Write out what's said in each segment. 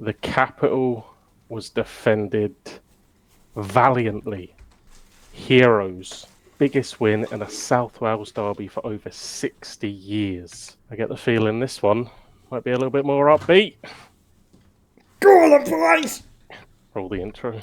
The capital was defended valiantly. Heroes. Biggest win in a South Wales derby for over 60 years. I get the feeling this one might be a little bit more upbeat. Go on then, boys! Roll the intro.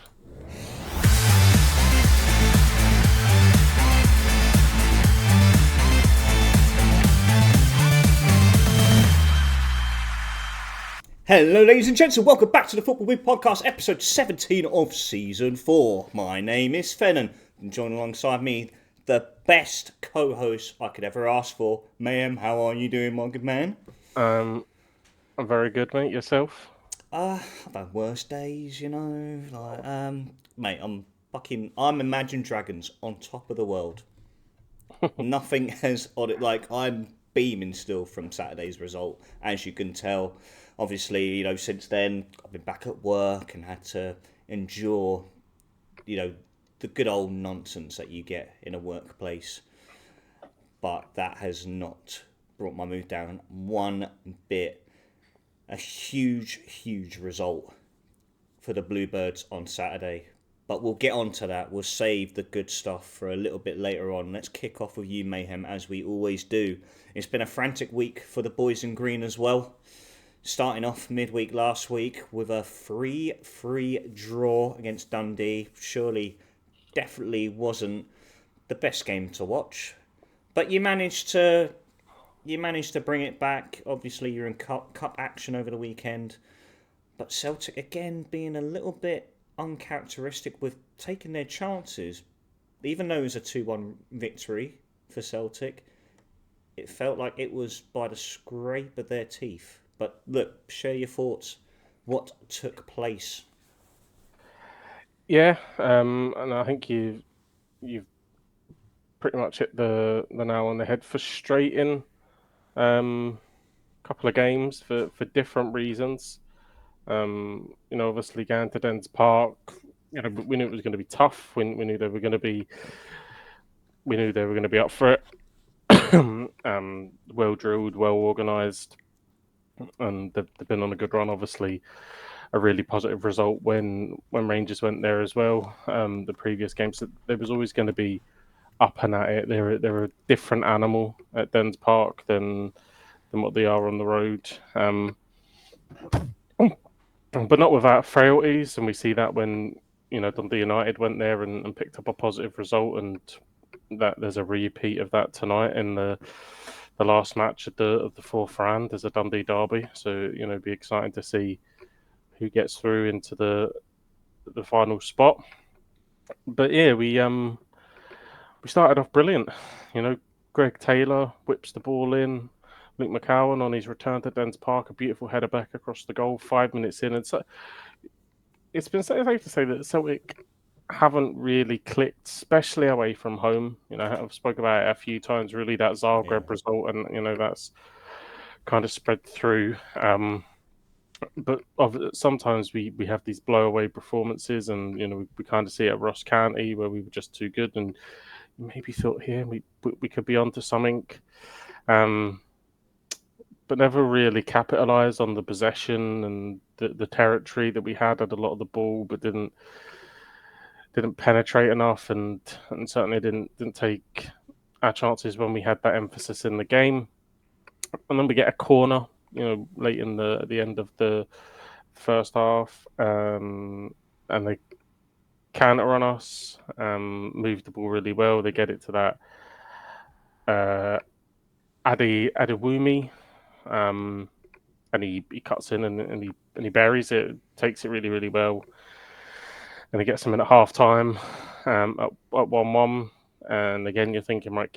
Hello, ladies and gents, and welcome back to the footballpodcast, episode 17 of season 4. My name is Fennan, and joining alongside me, the best co-host I could ever ask for. Mayhem, how are you doing, my good man? I'm very good, mate. Yourself? I've had worse days, you know. Mate, I'm Imagine Dragons on top of the world. Nothing has on it. I'm beaming still from Saturday's result, as you can tell. Obviously, since then I've been back at work and had to endure, the good old nonsense that you get in a workplace. But that has not brought my mood down one bit. A huge, huge result for the Bluebirds on Saturday. But we'll get on to that. We'll save the good stuff for a little bit later on. Let's kick off with you, Mayhem, as we always do. It's been a frantic week for the boys in green as well. Starting off midweek last week with a 3-3 draw against Dundee. Surely, definitely wasn't the best game to watch. But you managed to bring it back. Obviously, you're in cup action over the weekend. But Celtic, again, being a little bit uncharacteristic with taking their chances. Even though it was a 2-1 victory for Celtic, it felt like it was by the scrape of their teeth. But look, share your thoughts. What took place? Yeah, and I think you've pretty much hit the nail on the head. Frustrating couple of games for different reasons. Obviously going to Dens Park, we knew it was going to be tough. We knew they were going to be up for it. Well drilled, well organised, and they've been on a good run. Obviously, a really positive result when Rangers went there as well. The previous games, there was always going to be up and at it. They're a different animal at Dens Park than what they are on the road. But not without frailties, and we see that when Dundee United went there and picked up a positive result, and that there's a repeat of that tonight in the last match of the fourth round. There's a Dundee derby, so be exciting to see who gets through into the final spot. But yeah, we started off brilliant. Greg Taylor whips the ball in. Luke McCowan on his return to Dens Park, a beautiful header back across the goal. 5 minutes in, and so it's been safe to say that Celtic haven't really clicked, especially away from home. I've spoken about it a few times. Really, that Zagreb result, and that's kind of spread through. But sometimes we have these blowaway performances, and we kind of see it at Ross County where we were just too good, and maybe thought here we could be onto something. But never really capitalised on the possession and the territory that we had a lot of the ball, but didn't penetrate enough, and certainly didn't take our chances when we had that emphasis in the game. And then we get a corner, late in the end of the first half, and they counter on us, move the ball really well. They get it to that Adewumi. And he cuts in and he buries it, takes it really, really well. And he gets them in at half time at 1-1. And again, you're thinking, right,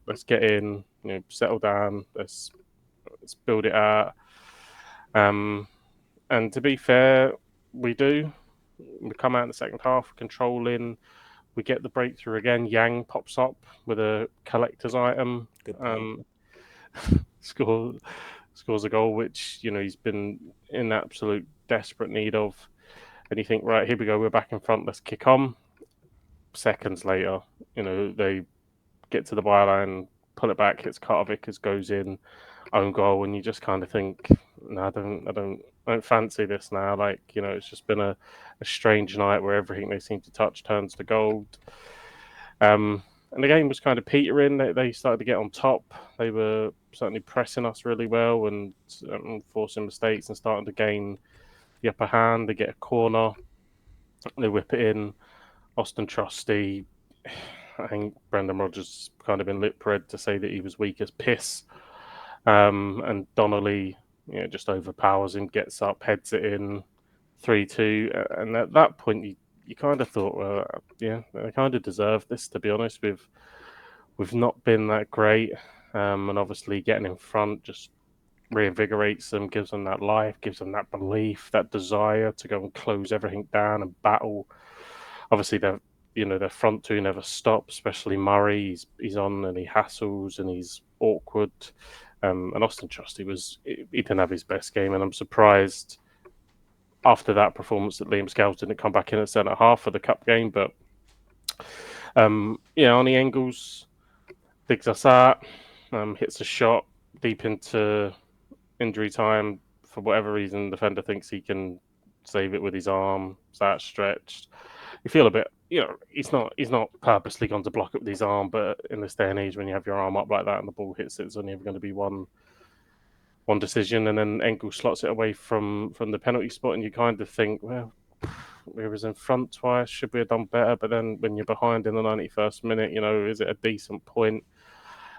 let's get in, settle down, let's build it out. And to be fair, we do. We come out in the second half, controlling. We get the breakthrough again. Yang pops up with a collector's item. Scores a goal, which he's been in absolute desperate need of. And you think, right, here we go, we're back in front, let's kick on. Seconds later, they get to the byline, pull it back, hits Cardiff, goes in, own goal, and you just kind of think, no, I don't don't fancy this now. Like, it's just been a strange night where everything they seem to touch turns to gold. And the game was kind of petering. They started to get on top. They were certainly pressing us really well and forcing mistakes and starting to gain the upper hand. They get a corner, they whip it in. Austin Trusty, I think Brendan Rodgers kind of been lip read to say that he was weak as piss. And Donnelly, just overpowers him, gets up, heads it in 3-2. And at that point, you kind of thought, well, yeah, they kind of deserve this, to be honest. We've not been that great. And obviously, getting in front just reinvigorates them, gives them that life, gives them that belief, that desire to go and close everything down and battle. Obviously, their front two never stop, especially Murray. He's on and he hassles and he's awkward. And Austin Trusty he didn't have his best game, and I'm surprised after that performance that Liam Scales didn't come back in at centre half for the cup game. But Arnie Engels digs us out, hits a shot deep into injury time. For whatever reason, the defender thinks he can save it with his arm. It's outstretched. You feel a bit, he's not purposely gone to block it with his arm, but in this day and age, when you have your arm up like that and the ball hits it, it's only ever going to be one decision, and then Engel slots it away from the penalty spot, and you kind of think, well, we was in front twice, should we have done better? But then when you're behind in the 91st minute, is it a decent point?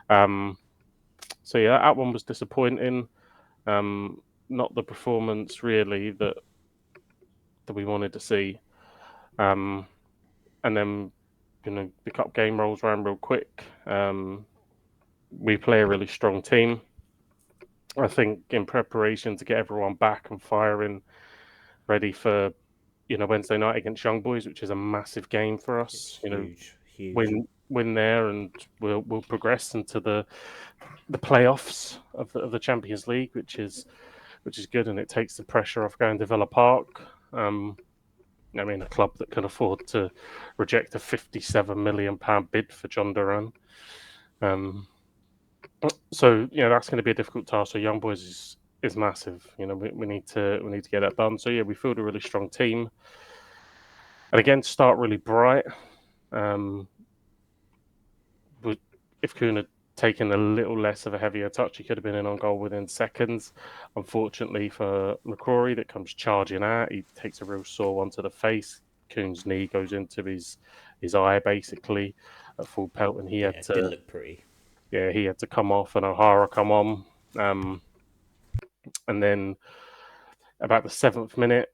So yeah, that one was disappointing. Not the performance really that we wanted to see. And then the cup game rolls around real quick. We play a really strong team. I think in preparation to get everyone back and firing, ready for Wednesday night against Young Boys, which is a massive game for us. It's huge. Win there, and we'll progress into the playoffs of the Champions League, which is good, and it takes the pressure off going to Villa Park. A club that can afford to reject a £57 million bid for John Duran. So that's going to be a difficult task. So Young Boys is massive. We need to get that done. So we field a really strong team, and again start really bright. If Kuhn had taken a little less of a heavier touch, he could have been in on goal within seconds. Unfortunately for McCrory, that comes charging out. He takes a real sore one to the face. Kuhn's knee goes into his eye basically at full pelt, and he had to. It didn't look pretty. Yeah, he had to come off, and O'Hara come on. And then about the 7th minute,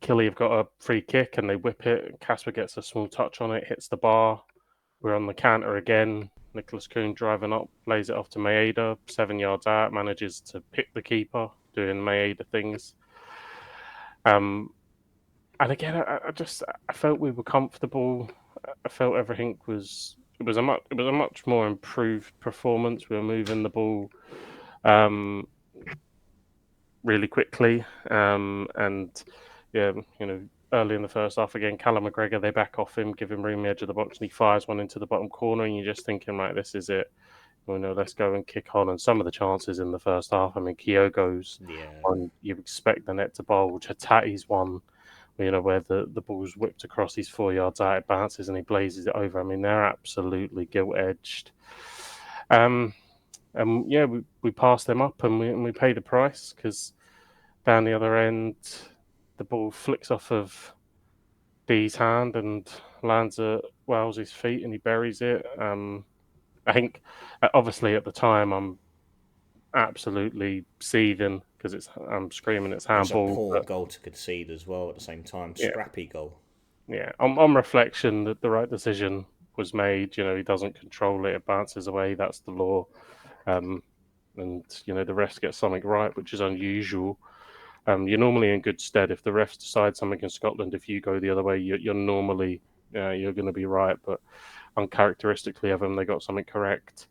Killy have got a free kick and they whip it. Casper gets a small touch on it, hits the bar. We're on the counter again. Nicholas Kuhn driving up, lays it off to Maeda, 7 yards out, manages to pick the keeper, doing Maeda things. And again, I felt we were comfortable. I felt everything was. It was a much more improved performance. We were moving the ball really quickly, and early in the first half again, Callum McGregor, they back off him, give him room the edge of the box, and he fires one into the bottom corner, and you're just thinking, right, this is it. Let's go and kick on. And some of the chances in the first half, Kyogo's one, you expect the net to bulge. Hatati's one, where the ball's whipped across, he's 4 yards out, it bounces and he blazes it over. They're absolutely gilt-edged. And we passed them up and we pay the price, because down the other end, the ball flicks off of D's hand and lands at Wales' feet and he buries it. I think, obviously, at the time, I'm absolutely seething because I'm screaming it's handball. It was a poor goal to concede as well at the same time. Scrappy goal. Yeah, on reflection, that the right decision was made. He doesn't control it; it bounces away. That's the law. And the refs get something right, which is unusual. You're normally in good stead if the refs decide something in Scotland. If you go the other way, you're normally you're going to be right. But uncharacteristically of them, they got something correct.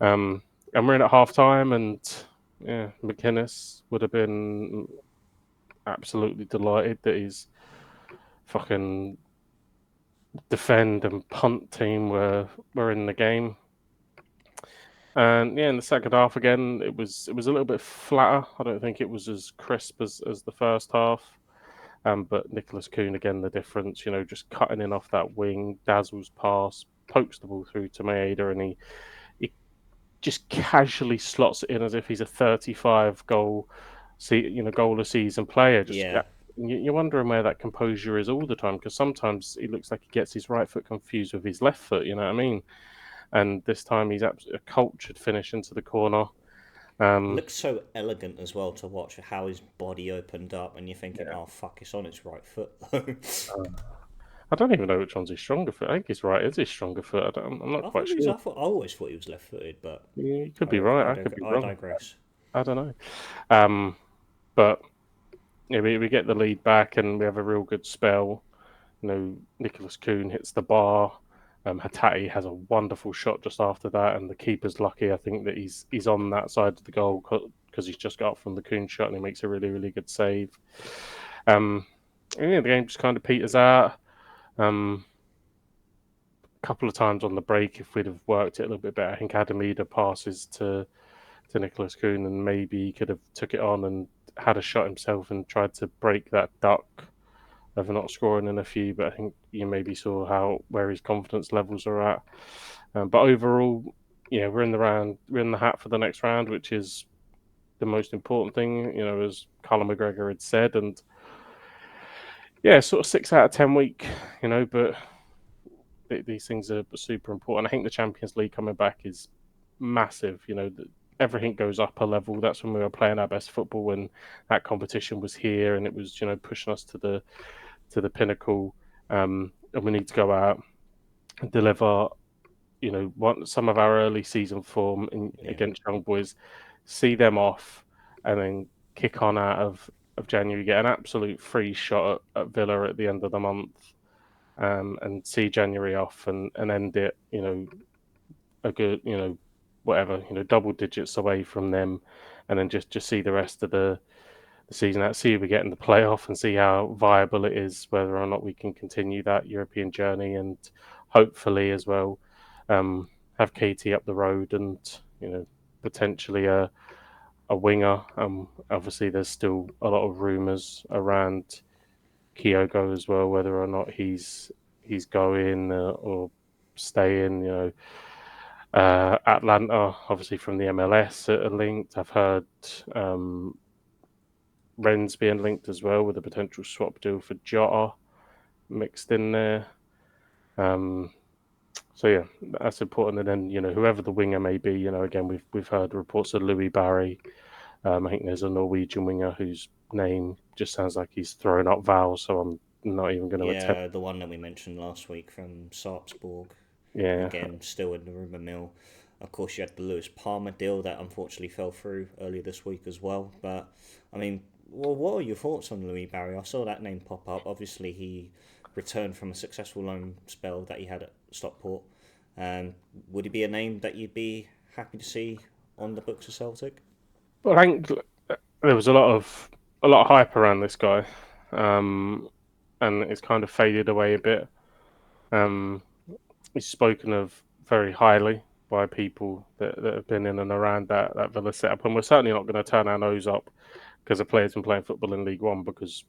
And we're in at half time, and McInnes would have been absolutely delighted that his fucking defend and punt team were in the game. And yeah, in the second half again, it was a little bit flatter. I don't think it was as crisp as the first half. But Nicholas Kuhn again, the difference, just cutting in off that wing, dazzles pass, pokes the ball through to Maeda, and he just casually slots it in as if he's a 35 goal a season player. Just Yeah. you're wondering where that composure is all the time, because sometimes it looks like he gets his right foot confused with his left foot. You know what I mean? And this time he's absolutely a cultured finish into the corner. It Um, looks so elegant as well to watch how his body opened up, and you're thinking, yeah. oh, fuck, it's on its right foot, though. I don't even know which one's his stronger foot. I think his right is his stronger foot. I'm not quite sure. I always thought he was left footed, but You could be right. I could be I wrong. digress. I don't know. But yeah, we get the lead back and we have a real good spell. Nicholas Kuhn hits the bar. Hattati has a wonderful shot just after that, and the keeper's lucky. I think that he's on that side of the goal because he's just got up from the Kuhn shot and he makes a really really good save. And yeah, the game just kind of peters out. A couple of times on the break, if we'd have worked it a little bit better, I think Adamida passes to Nicholas Kuhn, and maybe he could have took it on and had a shot himself and tried to break that duck of not scoring in a few. But I think you maybe saw where his confidence levels are at. But overall, yeah, we're in the hat for the next round, which is the most important thing, as Callum McGregor had said. And yeah, sort of 6 out of 10 week, but these things are super important. I think the Champions League coming back is massive. Everything goes up a level. That's when we were playing our best football, when that competition was here and it was pushing us to the pinnacle. And we need to go out and deliver. Some of our early season form Yeah. against young boys, see them off, and then kick on out of January. Get an absolute free shot at Villa at the end of the month, and see January off and end it. A good, whatever, double digits away from them, and then just see the rest of the season out, see if we get in the playoff and see how viable it is, whether or not we can continue that European journey, and hopefully as well have Katie up the road and potentially a winger. Obviously, there's still a lot of rumours around Kyogo as well, whether or not he's going or staying. Atlanta, obviously from the MLS, are linked. I've heard Rennes being linked as well with a potential swap deal for Jota mixed in there. So yeah, that's important. And then whoever the winger may be, again we've heard reports of Louis Barry. I think there's a Norwegian winger whose name just sounds like he's throwing up vowels, so I'm not even going to attempt. Yeah, the one that we mentioned last week from Sarpsborg. Yeah, Again, still in the rumour mill. Of course, you had the Lewis Palmer deal that unfortunately fell through earlier this week as well. But, I mean, well, what are your thoughts on Louis Barry? I saw that name pop up. Obviously, he returned from a successful loan spell that he had at Stockport. Would he be a name that you'd be happy to see on the books of Celtic? but I think there was a lot of hype around this guy, and it's kind of faded away a bit. Um, he's spoken of very highly by people that have been in and around that Villa setup, and we're certainly not going to turn our nose up because a player's been playing football in League One, because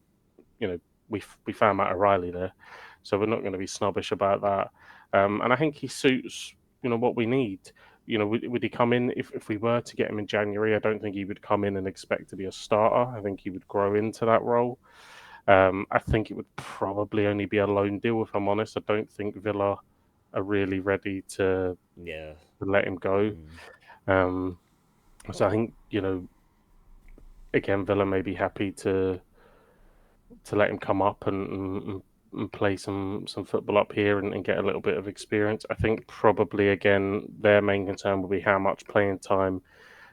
you know we found Matt O'Reilly there, so we're not going to be snobbish about that. And I think he suits what we need. Would he come in if we were to get him in January? I don't think he would come in and expect to be a starter. I think he would grow into that role. I think it would probably only be a loan deal, if I'm honest. I don't think Villa are really ready to Yeah. let him go. Mm. Um, so I think again, Villa may be happy to let him come up and play some football up here and get a little bit of experience. I think probably again their main concern will be how much playing time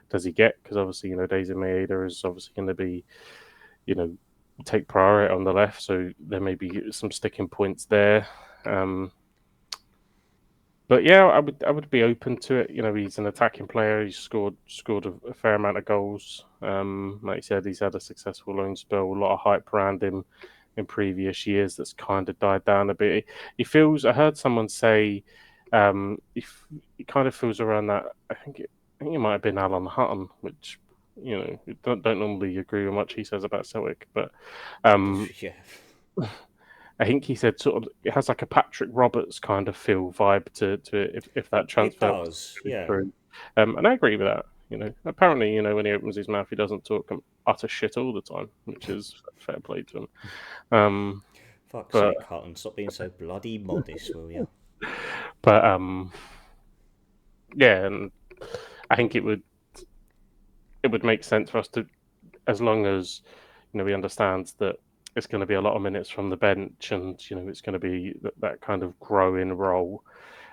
does he get, because obviously Daisy Maeda is obviously going to be you know take priority on the left, so there may be some sticking points there. Um, but yeah, I would be open to it. He's an attacking player. He's scored a fair amount of goals. Like you said, he's had a successful loan spell. A lot of hype around him in previous years. That's kind of died down a bit. He feels. I heard someone say, if he kind of feels around that. I think think it might have been Alan Hutton, which don't normally agree with much he says about Celtic, but Yeah. I think he said sort of it has like a Patrick Roberts kind of feel vibe to it if that It transfer was does, to go yeah. through. And I agree with that. Apparently, when he opens his mouth, he doesn't talk utter shit all the time, which is fair play to him. Fuck's But sake, Hutton, stop being so bloody modest, will you? but yeah, and I think it would make sense for us to, as long as we understand that it's going to be a lot of minutes from the bench, and it's going to be that kind of growing role.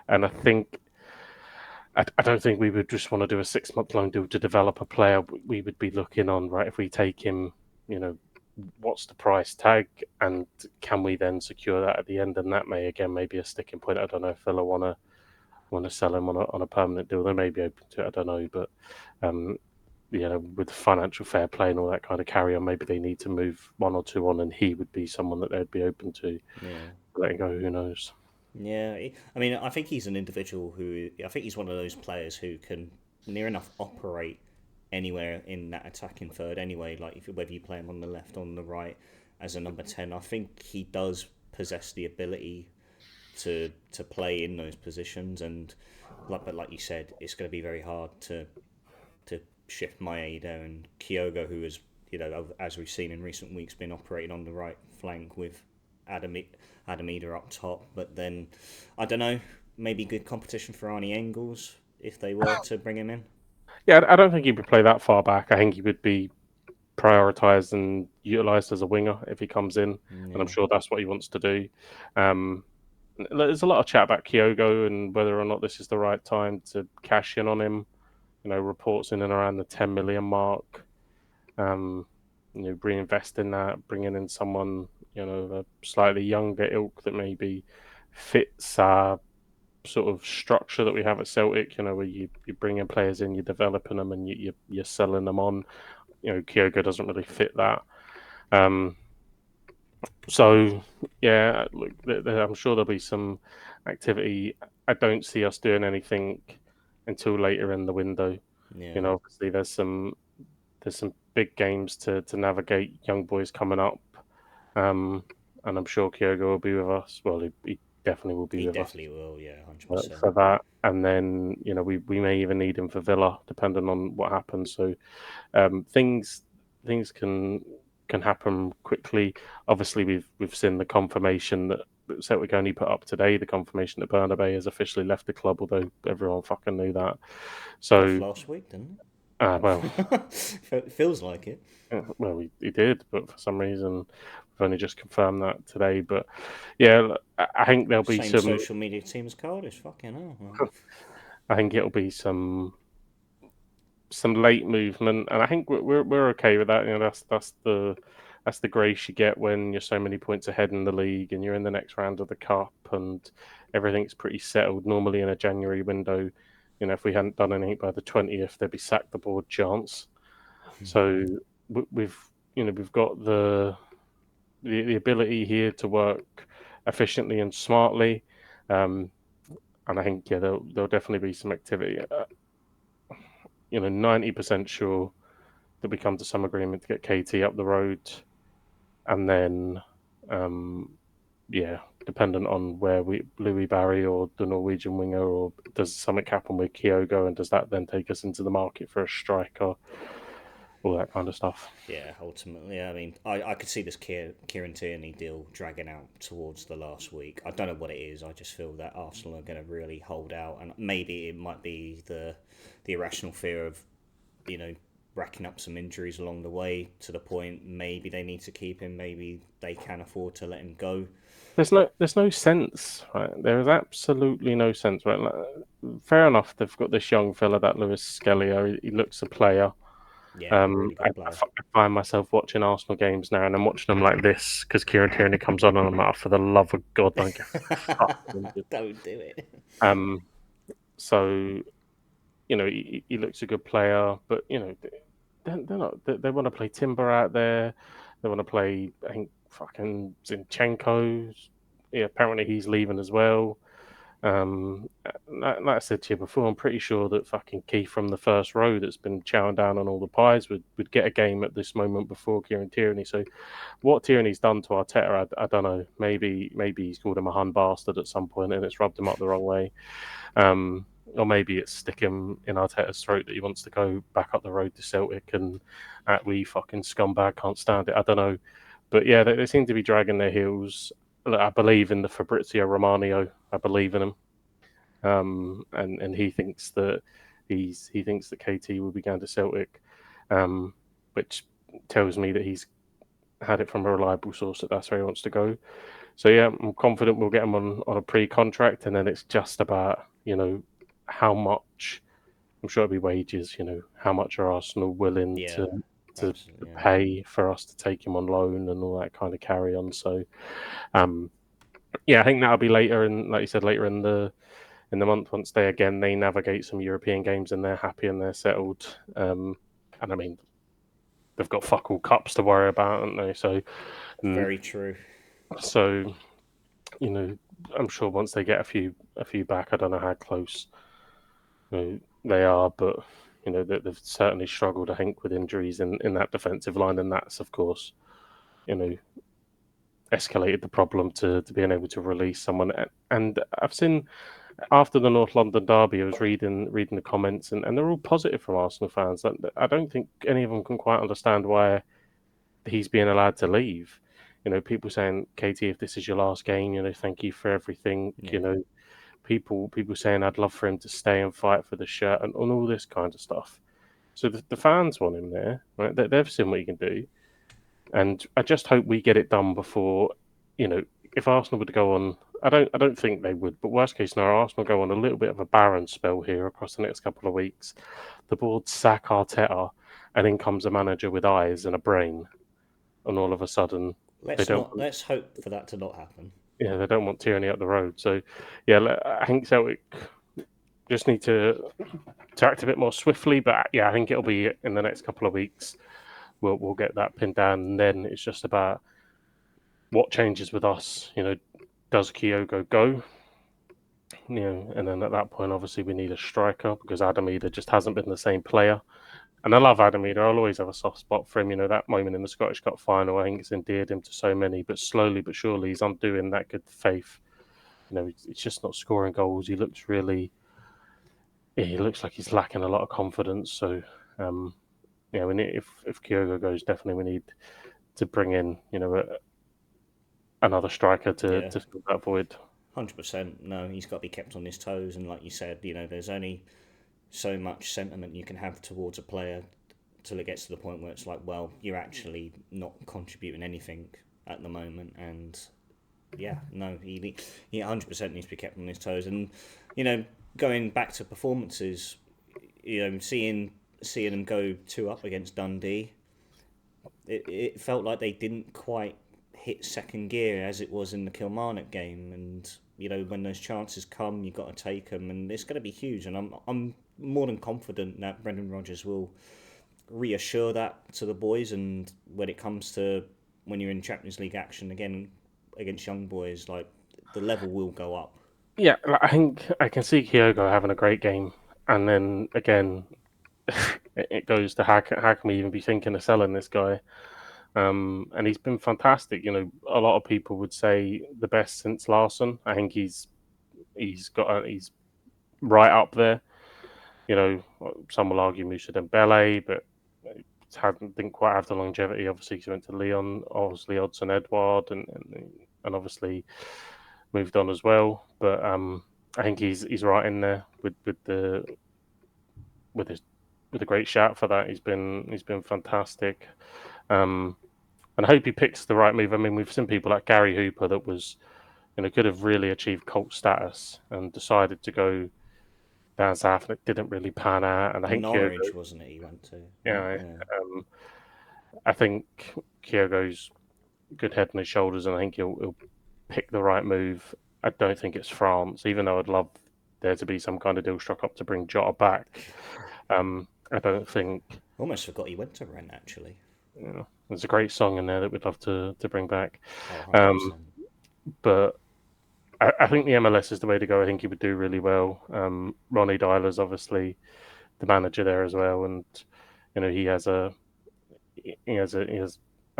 And I don't think we would just want to do a 6 month loan deal to develop a player. We would be looking on, right, if we take him, what's the price tag, and can we then secure that at the end? And that may again maybe a sticking point. I don't know if Villa want to sell him on a permanent deal. They may be open to it. I don't know, but um, with financial fair play and all that kind of carry on, maybe they need to move one or two on, and he would be someone that they'd be open to Yeah. letting go. Who knows? Yeah, I mean, I think he's an individual who, I think he's one of those players who can near enough operate anywhere in that attacking third anyway, like whether you play him on the left or on the right as a number 10. I think he does possess the ability to play in those positions, and like you said, it's going to be very hard to shift Maeda and Kyogo, who is, as we've seen in recent weeks, been operating on the right flank with Adamida up top. But then, I don't know, maybe good competition for Arnie Engels if they were to bring him in. Yeah, I don't think he would play that far back. I think he would be prioritised and utilised as a winger if he comes in, and I'm Yeah, sure that's what he wants to do. Um, there's a lot of chat about Kyogo and whether or not this is the right time to cash in on him. Reports in and around the 10 million mark. Um, reinvest in that, bringing in someone, a slightly younger ilk that maybe fits our sort of structure that we have at Celtic. Where you bring in players in, you're developing them, and you're selling them on. Kyogo doesn't really fit that. Um, so yeah, look, I'm sure there'll be some activity. I don't see us doing anything until later in the window. yeah, Obviously there's some big games to navigate. Young boys coming up, um, and I'm sure Kyogo will be with us. Well, he definitely will be he with us definitely will. Yeah, 100%. for that. And then we may even need him for Villa, depending on what happens. So things can happen quickly. Obviously, we've seen the confirmation that Celtic only put up today. The confirmation that Bernabei has officially left the club, although everyone fucking knew that. Left So, last week, didn't well, it? Feels like it. well, he did, but for some reason we've only just confirmed that today. But yeah, I think there'll be Same some. social media team as Cardiff. Fucking hell. I think it'll be some late movement, and I think we're okay with that. That's the grace you get when you're so many points ahead in the league and you're in the next round of the cup and everything's pretty settled. Normally in a January window, if we hadn't done anything by the 20th, they'd be sacked the board chance. So we've got the ability here to work efficiently and smartly, um, and I think there'll definitely be some activity. 90% sure that we come to some agreement to get KT up the road, and then, yeah, dependent on where Louis Barry or the Norwegian winger, or does something happen with Kyogo, and does that then take us into the market for a striker, all that kind of stuff. Yeah, ultimately, I mean, I could see this Kieran Tierney deal dragging out towards the last week. I don't know what it is. I just feel that Arsenal are going to really hold out, and maybe it might be the irrational fear of, racking up some injuries along the way to the point maybe they need to keep him, maybe they can afford to let him go. There's no sense, right? There is absolutely no sense, right? Like, fair enough, they've got this young fella, that Lewis Skellier. He looks a player. Yeah, really I, good I player. find myself watching Arsenal games now, and I'm watching them like this because Kieran Tierney comes on, and I'm like, "Oh, for the love of God, don't get fucked." Don't do it. Um, so he looks a good player, but they're not. They want to play Timber out there. They want to play. I think fucking Zinchenko. Yeah, apparently he's leaving as well. Like I said to you before, I'm pretty sure that fucking Keith from the first row that's been chowing down on all the pies would get a game at this moment before Kieran Tierney. So what Tierney's done to Arteta, I don't know. Maybe he's called him a hun bastard at some point and it's rubbed him up the wrong way. Or maybe it's sticking in Arteta's throat that he wants to go back up the road to Celtic and we fucking scumbag can't stand it. I don't know. But yeah, they seem to be dragging their heels. Look, I believe in the Fabrizio Romano. I believe in him. And he thinks that he thinks that KT will be going to Celtic, which tells me that he's had it from a reliable source that that's where he wants to go. So yeah, I'm confident we'll get him on a pre-contract, and then it's just about how much. I'm sure it'll be wages. How much are Arsenal willing Yeah, to absolutely. Yeah. pay for us to take him on loan and all that kind of carry on. So yeah, I think that'll be later, and like you said, later in the month once they navigate some European games and they're happy and they're settled. And I mean, they've got fuck all cups to worry about, haven't they? Very true. So I'm sure once they get a few back, I don't know how close they are, but they've certainly struggled, I think, with injuries in that defensive line, and that's of course escalated the problem to being able to release someone. And I've seen after the North London derby, I was reading the comments, and they're all positive from Arsenal fans. I don't think any of them can quite understand why he's being allowed to leave. People saying, "KT, if this is your last game, thank you for everything." Yeah. People saying, "I'd love for him to stay and fight for the shirt," and all this kind of stuff. So the fans want him there, right? They've seen what he can do, and I just hope we get it done before, if Arsenal would go on. I don't think they would, but worst case scenario, Arsenal go on a little bit of a barren spell here across the next couple of weeks. The board sack Arteta, and in comes a manager with eyes and a brain, and all of a sudden they don't. Let's hope for that to not happen. Yeah, they don't want Tierney up the road. So, yeah, I think Celtic just need to act a bit more swiftly. But yeah, I think it'll be in the next couple of weeks. We'll get that pinned down, and then it's just about what changes with us. Does Kyogo go? And then at that point, obviously, we need a striker because Adamida just hasn't been the same player. And I love Adamida. I'll always have a soft spot for him. That moment in the Scottish Cup final, I think it's endeared him to so many. But slowly but surely, he's undoing that good faith. He's just not scoring goals. He looks like he's lacking a lot of confidence. So, if Kyogo goes, definitely we need to bring in, another striker to fill that void. 100%. No, he's got to be kept on his toes, and like you said, there's only so much sentiment you can have towards a player till it gets to the point where it's like, well, you're actually not contributing anything at the moment, and yeah, no, he 100% needs to be kept on his toes. And going back to performances, seeing them go 2-up against Dundee, it felt like they didn't quite hit second gear as it was in the Kilmarnock game. And when those chances come, you've got to take them, and it's going to be huge. And I'm more than confident that Brendan Rodgers will reassure that to the boys. And when it comes to when you're in Champions League action again against young boys, like the level will go up. Yeah, I think I can see Kyogo having a great game, and then again, it goes to how can we even be thinking of selling this guy? And he's been fantastic. A lot of people would say the best since Larson. I think he's right up there. Some will argue Musa Dembele, but didn't quite have the longevity. Obviously, he went to Lyon, obviously Odson Edouard, and obviously moved on as well. But I think he's right in there with a great shout for that. He's been fantastic. And I hope he picks the right move. I mean, we've seen people like Gary Hooper that was, could have really achieved cult status and decided to go down south, and it didn't really pan out. And I think Norwich, wasn't it, he went to? Yeah, I think Kyogo's good head on his shoulders, and I think he'll pick the right move. I don't think it's France, even though I'd love there to be some kind of deal struck up to bring Jota back. I don't think. Almost forgot he went to Rennes, actually. There's a great song in there that we'd love to bring back. Oh, 100%. But I think the MLS is the way to go. I think he would do really well. Ronnie Dyler's obviously the manager there as well, and he has a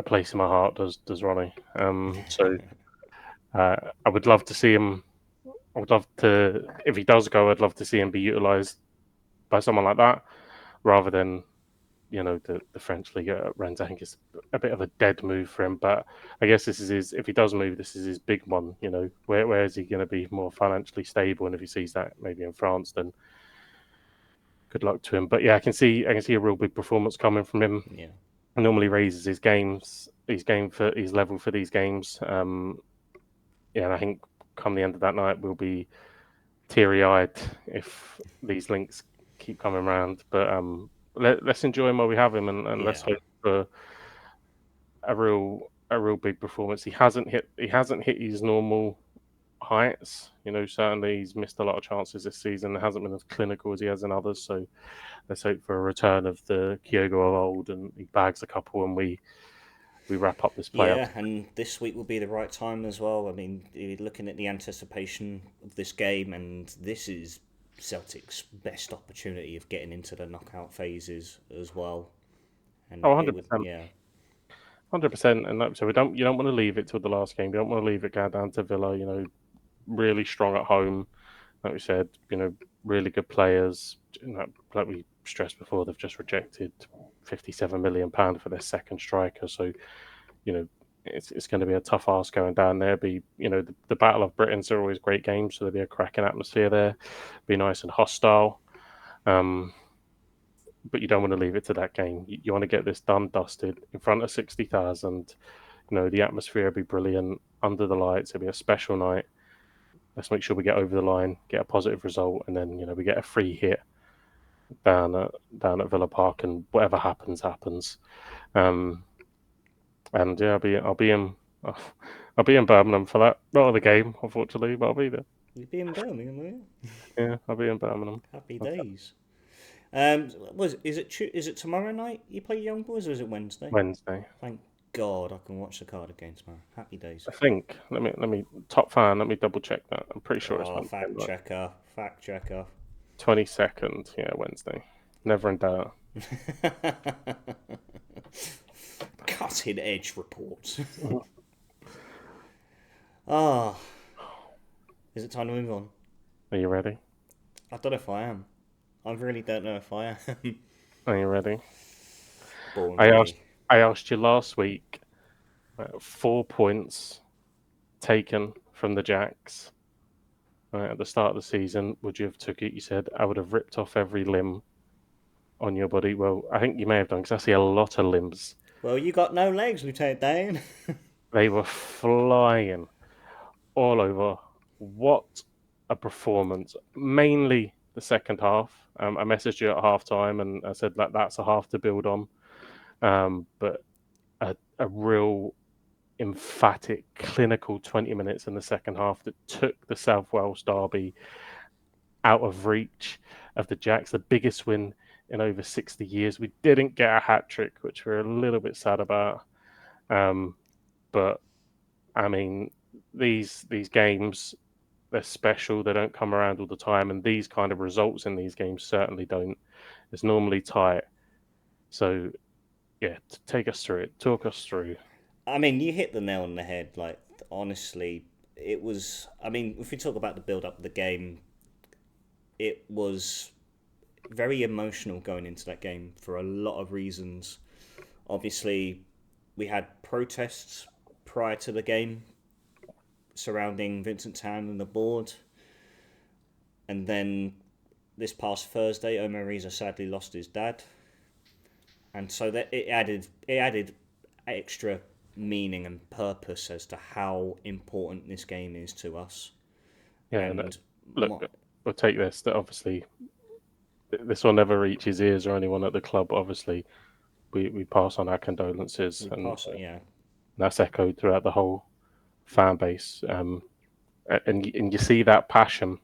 place in my heart. Does Ronnie? So I would love to see him. I would love to, if he does go, I'd love to see him be utilised by someone like that, rather than the French league at Rennes. I think it's a bit of a dead move for him, but I guess this is his. If he does move, this is his big one. Where is he going to be more financially stable? And if he sees that maybe in France, then good luck to him. But yeah, I can see a real big performance coming from him. Yeah. He normally raises his level for these games. Yeah, and I think come the end of that night, we'll be teary-eyed if these links keep coming around. But let's enjoy him while we have him, and let's Yeah. hope for a real big performance. He hasn't hit his normal heights. Certainly he's missed a lot of chances this season. It hasn't been as clinical as he has in others. So let's hope for a return of the Kyogo of old, and he bags a couple, and we wrap up this playoff. Yeah, and this week will be the right time as well. I mean, you're looking at the anticipation of this game, and this is Celtic's best opportunity of getting into the knockout phases as well. And Oh, it would, 100%. yeah, 100%. And so you don't want to leave it till the last game. You don't want to leave it going down to Villa. Really strong at home. Like we said, really good players. Like we stressed before, they've just rejected £57 million for their second striker. So, it's going to be a tough ask going down there. The Battle of Britain's are always great games, so there'll be a cracking atmosphere there. Be nice and hostile. But you don't want to leave it to that game. You want to get this done, dusted in front of 60,000. The atmosphere will be brilliant under the lights. It'll be a special night. Let's make sure we get over the line, get a positive result, and then we get a free hit down at Villa Park, and whatever happens, happens. And yeah, I'll be in Birmingham for that. Not the game, unfortunately, but I'll be there. you'd be in Birmingham, will you? Yeah, I'll be in Birmingham. Happy days. Is it tomorrow night you play Young Boys, or is it Wednesday? Wednesday. Thank God I can watch the Cardiff game tomorrow. Happy days. I think. Let me top fan. Let me double check that. I'm pretty sure it's Wednesday. Fact checker. 22nd. Yeah, Wednesday. Never in doubt. Cutting edge reports. Is it time to move on? Are you ready? I don't know if I am. I really don't know if I am. Are you ready? Born I ready. asked you last week 4 points taken from the Jacks at the start of the season. Would you have took it? You said I would have ripped off every limb on your body. Well, I think you may have done, because I see a lot of limbs. Well, you got no legs, Lieutenant Dan. They were flying all over. What a performance! Mainly the second half. I messaged you at half time and I said that's a half to build on. But a real emphatic, clinical 20 minutes in the second half that took the South Wales Derby out of reach of the Jacks, the biggest win in over 60 years. We didn't get a hat trick, which we're a little bit sad about. But I mean, these games, they're special. They don't come around all the time, and these kind of results in these games certainly don't. It's normally tight. So, yeah, take us through it. Talk us through. I mean, you hit the nail on the head. Like, honestly, it was. I mean, if we talk about the build up of the game, it was very emotional going into that game for a lot of reasons. Obviously, we had protests prior to the game surrounding Vincent Tan and the board. And then this past Thursday, Omer Riza sadly lost his dad. And so that it added extra meaning and purpose as to how important this game is to us. Yeah, And look, we'll take this. That obviously, this will never reach his ears or anyone at the club. Obviously, we pass on our condolences, and that's echoed throughout the whole fan base. And you see that passion.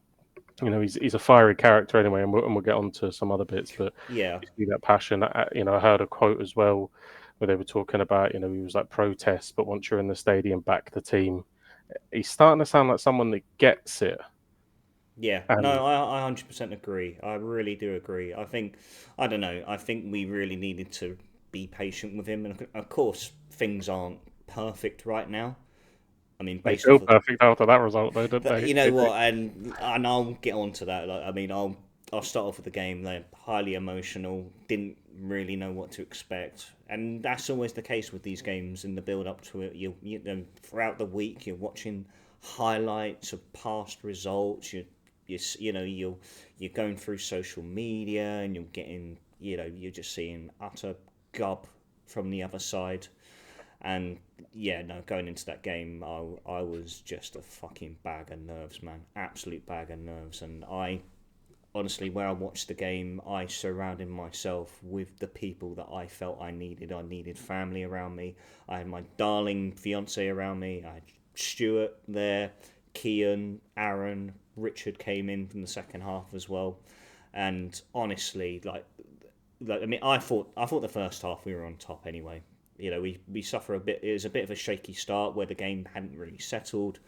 He's a fiery character anyway, and we'll get on to some other bits. But yeah, you see that passion. I heard a quote as well where they were talking about, he was like protest, but once you're in the stadium, back the team. He's starting to sound like someone that gets it. Yeah, And no, I 100% agree. I really do agree. I don't know, I think we really needed to be patient with him. And of course, things aren't perfect right now. I mean, they based feel off of perfect after that result, though, didn't but they? you know what, and I'll get on to that. Like, I mean, I'll start off with the game. They're highly emotional. Didn't really know what to expect, and that's always the case with these games in the build up to it. You know, throughout the week, you're watching highlights of past results. You know you're going through social media, and you're getting you're just seeing utter gub from the other side. And yeah, no, going into that game, I was just a fucking bag of nerves, man. Absolute bag of nerves. And I, honestly, where I watched the game, I surrounded myself with the people that I felt I needed. I needed family around me. I had my darling fiance around me. I had Stuart there, Kian, Aaron, Richard came in from the second half as well. And honestly, I mean, I thought the first half we were on top anyway. You know, we suffer a bit. It was a bit of a shaky start where the game hadn't really settled.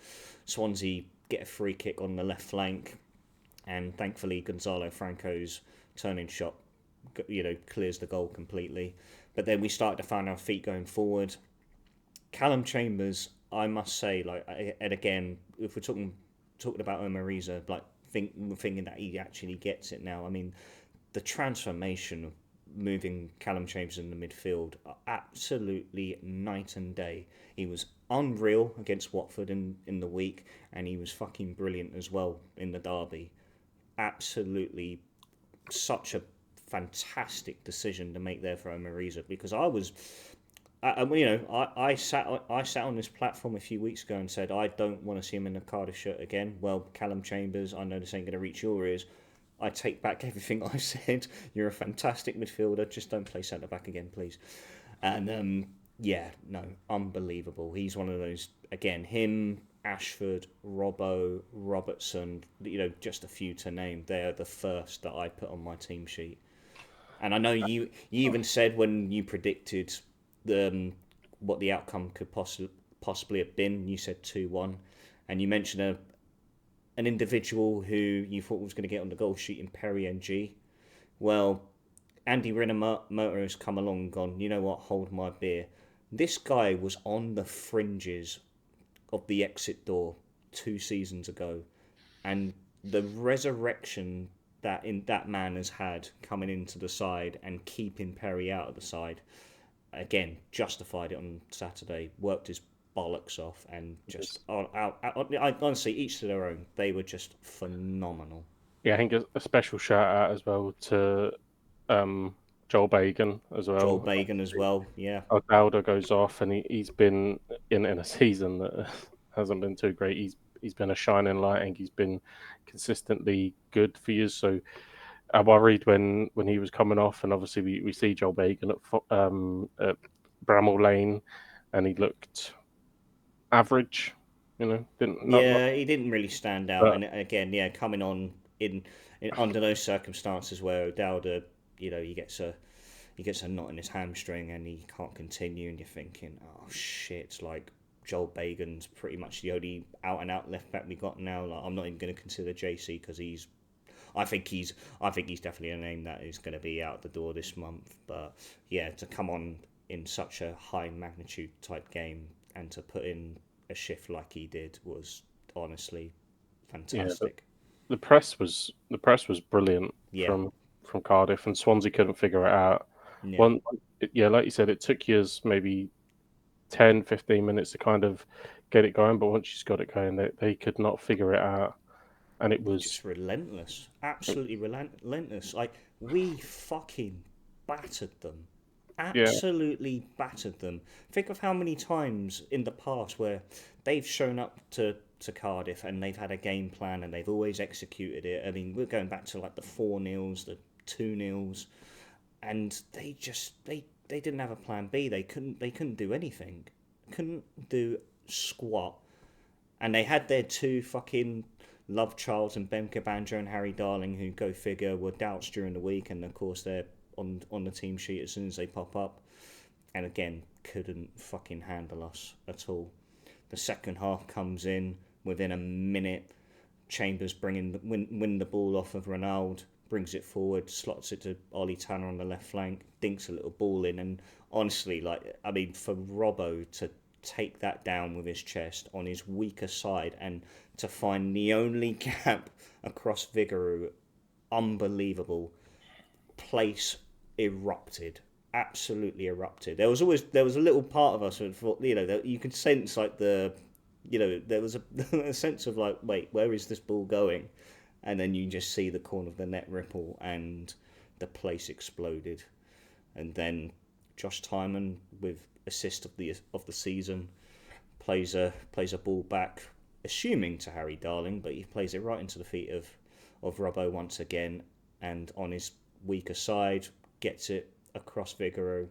Swansea get a free kick on the left flank, and thankfully Gonzalo Franco's turning shot, clears the goal completely. But then we started to find our feet going forward. Callum Chambers, I must say, and again, if we're talking about Omer Riza, thinking that he actually gets it now. I mean, the transformation of moving Callum Chambers in the midfield are absolutely night and day. He was unreal against Watford in the week, and he was fucking brilliant as well in the derby. Absolutely such a fantastic decision to make there for Omer Riza, because I sat on this platform a few weeks ago and said I don't want to see him in a Cardiff shirt again. Well, Callum Chambers, I know this ain't going to reach your ears. I take back everything I said. You're a fantastic midfielder. Just don't play centre back again, please. And yeah, no, unbelievable. He's one of those again. Him, Ashford, Robbo, Robertson. Just a few to name. They're the first that I put on my team sheet. And I know you even said when you predicted what the outcome could possibly have been. You said 2-1, and you mentioned an individual who you thought was going to get on the goal sheet in Perry NG. Well, Andy Rinamoto has come along and gone, you know what, hold my beer. This guy was on the fringes of the exit door 2 seasons ago, and the resurrection that man has had coming into the side and keeping Perry out of the side, again, justified it on Saturday, worked his bollocks off, and just honestly, each to their own. They were just phenomenal. Yeah, I think a special shout out as well to Joel Bagan as Joel well. Bagan as well, yeah. O'Dowda goes off, and he's been in a season that hasn't been too great. He's been a shining light, and he's been consistently good for years. So I worried when he was coming off, and obviously we see Joel Bagan at Bramall Lane, and he looked average. Didn't not. Yeah, he didn't really stand out, But and again, yeah, coming on in under those circumstances where O'Dowda, he gets a knot in his hamstring and he can't continue, and you're thinking, oh shit, like Joel Bagan's pretty much the only out and out left back we got now. Like, I'm not even going to consider JC because I think he's definitely a name that is going to be out the door this month. But yeah, to come on in such a high magnitude type game and to put in a shift like he did was honestly yeah, fantastic. the press was brilliant Yeah, from Cardiff, and Swansea couldn't figure it out. yeah, One, yeah, like you said, it took years, maybe 10, 15 minutes to kind of get it going, but once she's got it going, they could not figure it out, and it was just relentless, absolutely relentless. Like we fucking battered them, yeah, absolutely battered them. Think of how many times in the past where they've shown up to Cardiff and they've had a game plan and they've always executed it. I mean, we're going back to like the 4-0s, the 2-0s, and they didn't have a plan B. They couldn't do anything, couldn't do squat, and they had their two fucking love Charles and Ben Cabanjo and Harry Darling, who go figure were doubts during the week, and of course they're on the team sheet as soon as they pop up, and again couldn't fucking handle us at all. The second half comes in within a minute. Chambers win the ball off of Ronaldo, brings it forward, slots it to Ollie Tanner on the left flank, dinks a little ball in, and honestly, for Robbo to take that down with his chest on his weaker side and to find the only gap across Vigouroux, unbelievable. Place erupted, absolutely erupted. There was a little part of us that thought, that you could sense there was a sense of like, wait, where is this ball going? And then you just see the corner of the net ripple, and the place exploded. And then Josh Tymon, with assist of the season, plays a ball back, assuming to Harry Darling, but he plays it right into the feet of Robbo once again, and on his weaker side gets it across Vigouroux,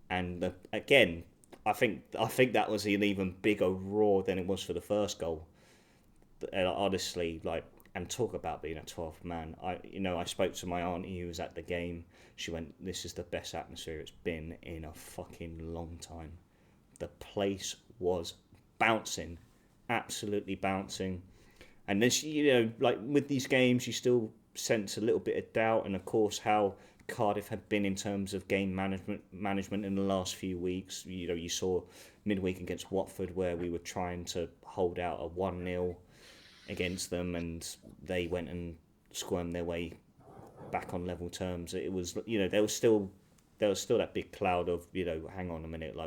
and again, I think that was an even bigger roar than it was for the first goal. Honestly, and talk about being a 12th man. I spoke to my auntie who was at the game. She went, "This is the best atmosphere it's been in a fucking long time." The place was bouncing, absolutely bouncing. And this, with these games, you still sense a little bit of doubt, and of course how Cardiff had been in terms of game management in the last few weeks. You saw midweek against Watford where we were trying to hold out a 1-0 against them, and they went and squirmed their way back on level terms. It was, there was still that big cloud of, hang on a minute,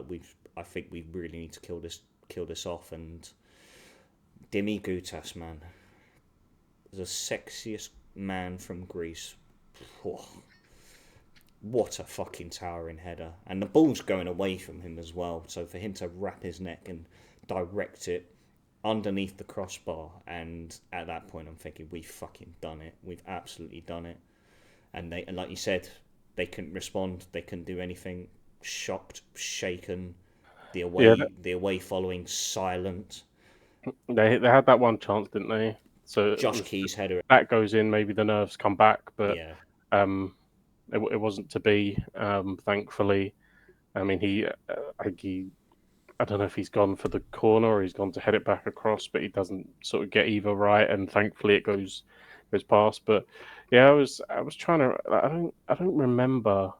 I think we really need to kill this off. And Dimi Gutas, man, the sexiest man from Greece. Oh, what a fucking towering header. And the ball's going away from him as well. So for him to wrap his neck and direct it underneath the crossbar, and at that point I'm thinking, we've fucking done it. We've absolutely done it. And like you said, they couldn't respond. They couldn't do anything. Shocked, shaken. The away following silent. They had that one chance, didn't they? So Josh Key's header. That goes in, maybe the nerves come back, but Yeah. It wasn't to be. Thankfully, I mean, I don't know if he's gone for the corner or he's gone to head it back across, but he doesn't sort of get either right, and thankfully it goes past. But yeah, I was trying to. I don't remember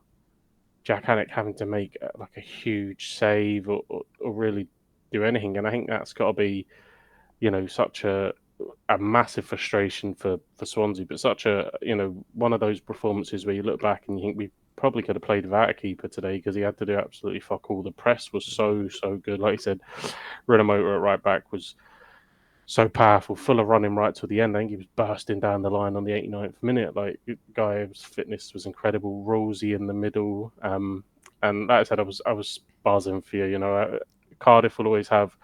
Jack Hannock having to make like a huge save or really do anything, and I think that's got to be such a massive frustration for Swansea, but such a one of those performances where you look back and you think we probably could have played without a keeper today because he had to do absolutely fuck all. The press was so good. Like you said, Renamotor at right back was so powerful, full of running right to the end. I think he was bursting down the line on the 89th minute. Like, guy's fitness was incredible. Rosy in the middle, and like I said, I was buzzing for you. Cardiff will always have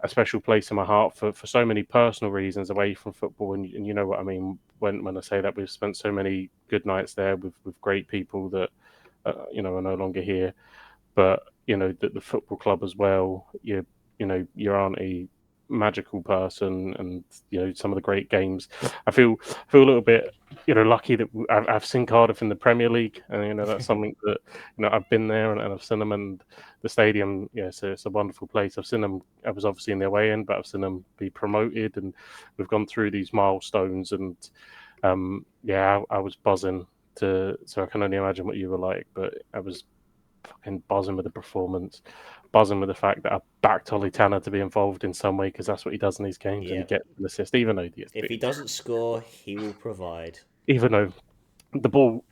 a special place in my heart for so many personal reasons away from football, and you know what I mean when I say that. We've spent so many good nights there with great people that are no longer here, but the football club as well. Your auntie, magical person, and some of the great games. I feel a little bit lucky that I've seen Cardiff in the Premier League, and that's something that I've been there and I've seen them, and the stadium. Yeah, it's a wonderful place. I've seen them. I was obviously in their way in, but I've seen them be promoted, and we've gone through these milestones, and I was buzzing so I can only imagine what you were like, but I was fucking buzzing with the performance, buzzing with the fact that I backed Ollie Tanner to be involved in some way because that's what he does in these games, and he gets an assist, even though if he doesn't score, he will provide. Even though the ball,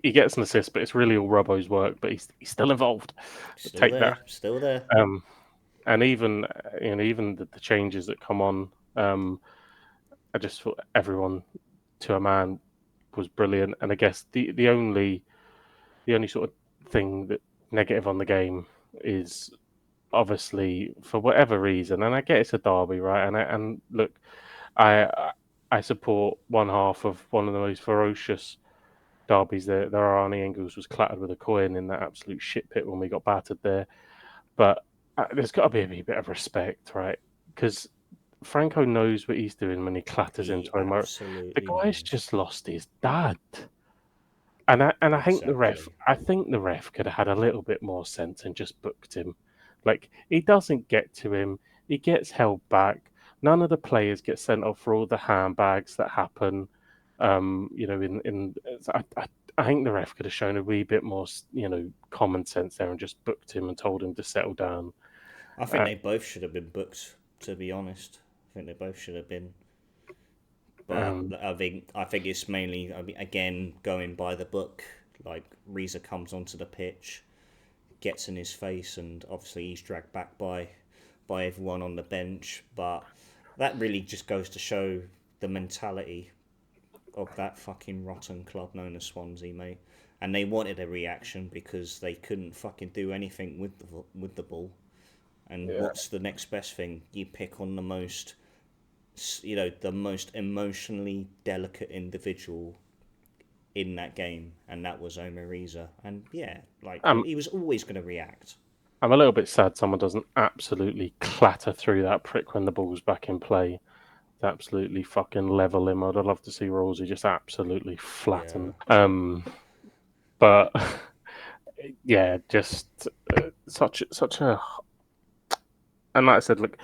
he gets an assist, but it's really all Robbo's work. But he's still involved. Still there. And even even the changes that come on, I just thought everyone to a man was brilliant. And I guess the only sort of thing that negative on the game is obviously for whatever reason, and I get it's a derby, right? And look, I support one half of one of the most ferocious derbies. There, Arnie Engels was clattered with a coin in that absolute shit pit when we got battered there. But there's got to be a bit of respect, right? Because Franco knows what he's doing when he clatters into him. The guy's just lost his dad. And I think the ref could have had a little bit more sense and just booked him. Like, he doesn't get to him. he gets held back. None of the players get sent off for all the handbags that happen. I think the ref could have shown a wee bit more, common sense there and just booked him and told him to settle down. I think they both should have been booked. To be honest, I think they both should have been. But Um, I think it's mainly, I mean, again, going by the book. Like Riza comes onto the pitch, gets in his face, and obviously he's dragged back by everyone on the bench. But that really just goes to show the mentality of that fucking rotten club known as Swansea, mate. And they wanted a reaction because they couldn't fucking do anything with the ball. And yeah. what's the next best thing? You pick on the most emotionally delicate individual in that game, and that was Omer Riza. And yeah, like I'm he was always going to react. I'm a little bit sad someone doesn't absolutely clatter through that prick when the ball's back in play. Absolutely fucking level him. I'd love to see Rawlsy just absolutely Yeah, flatten. But yeah, just such a, and like I said, look,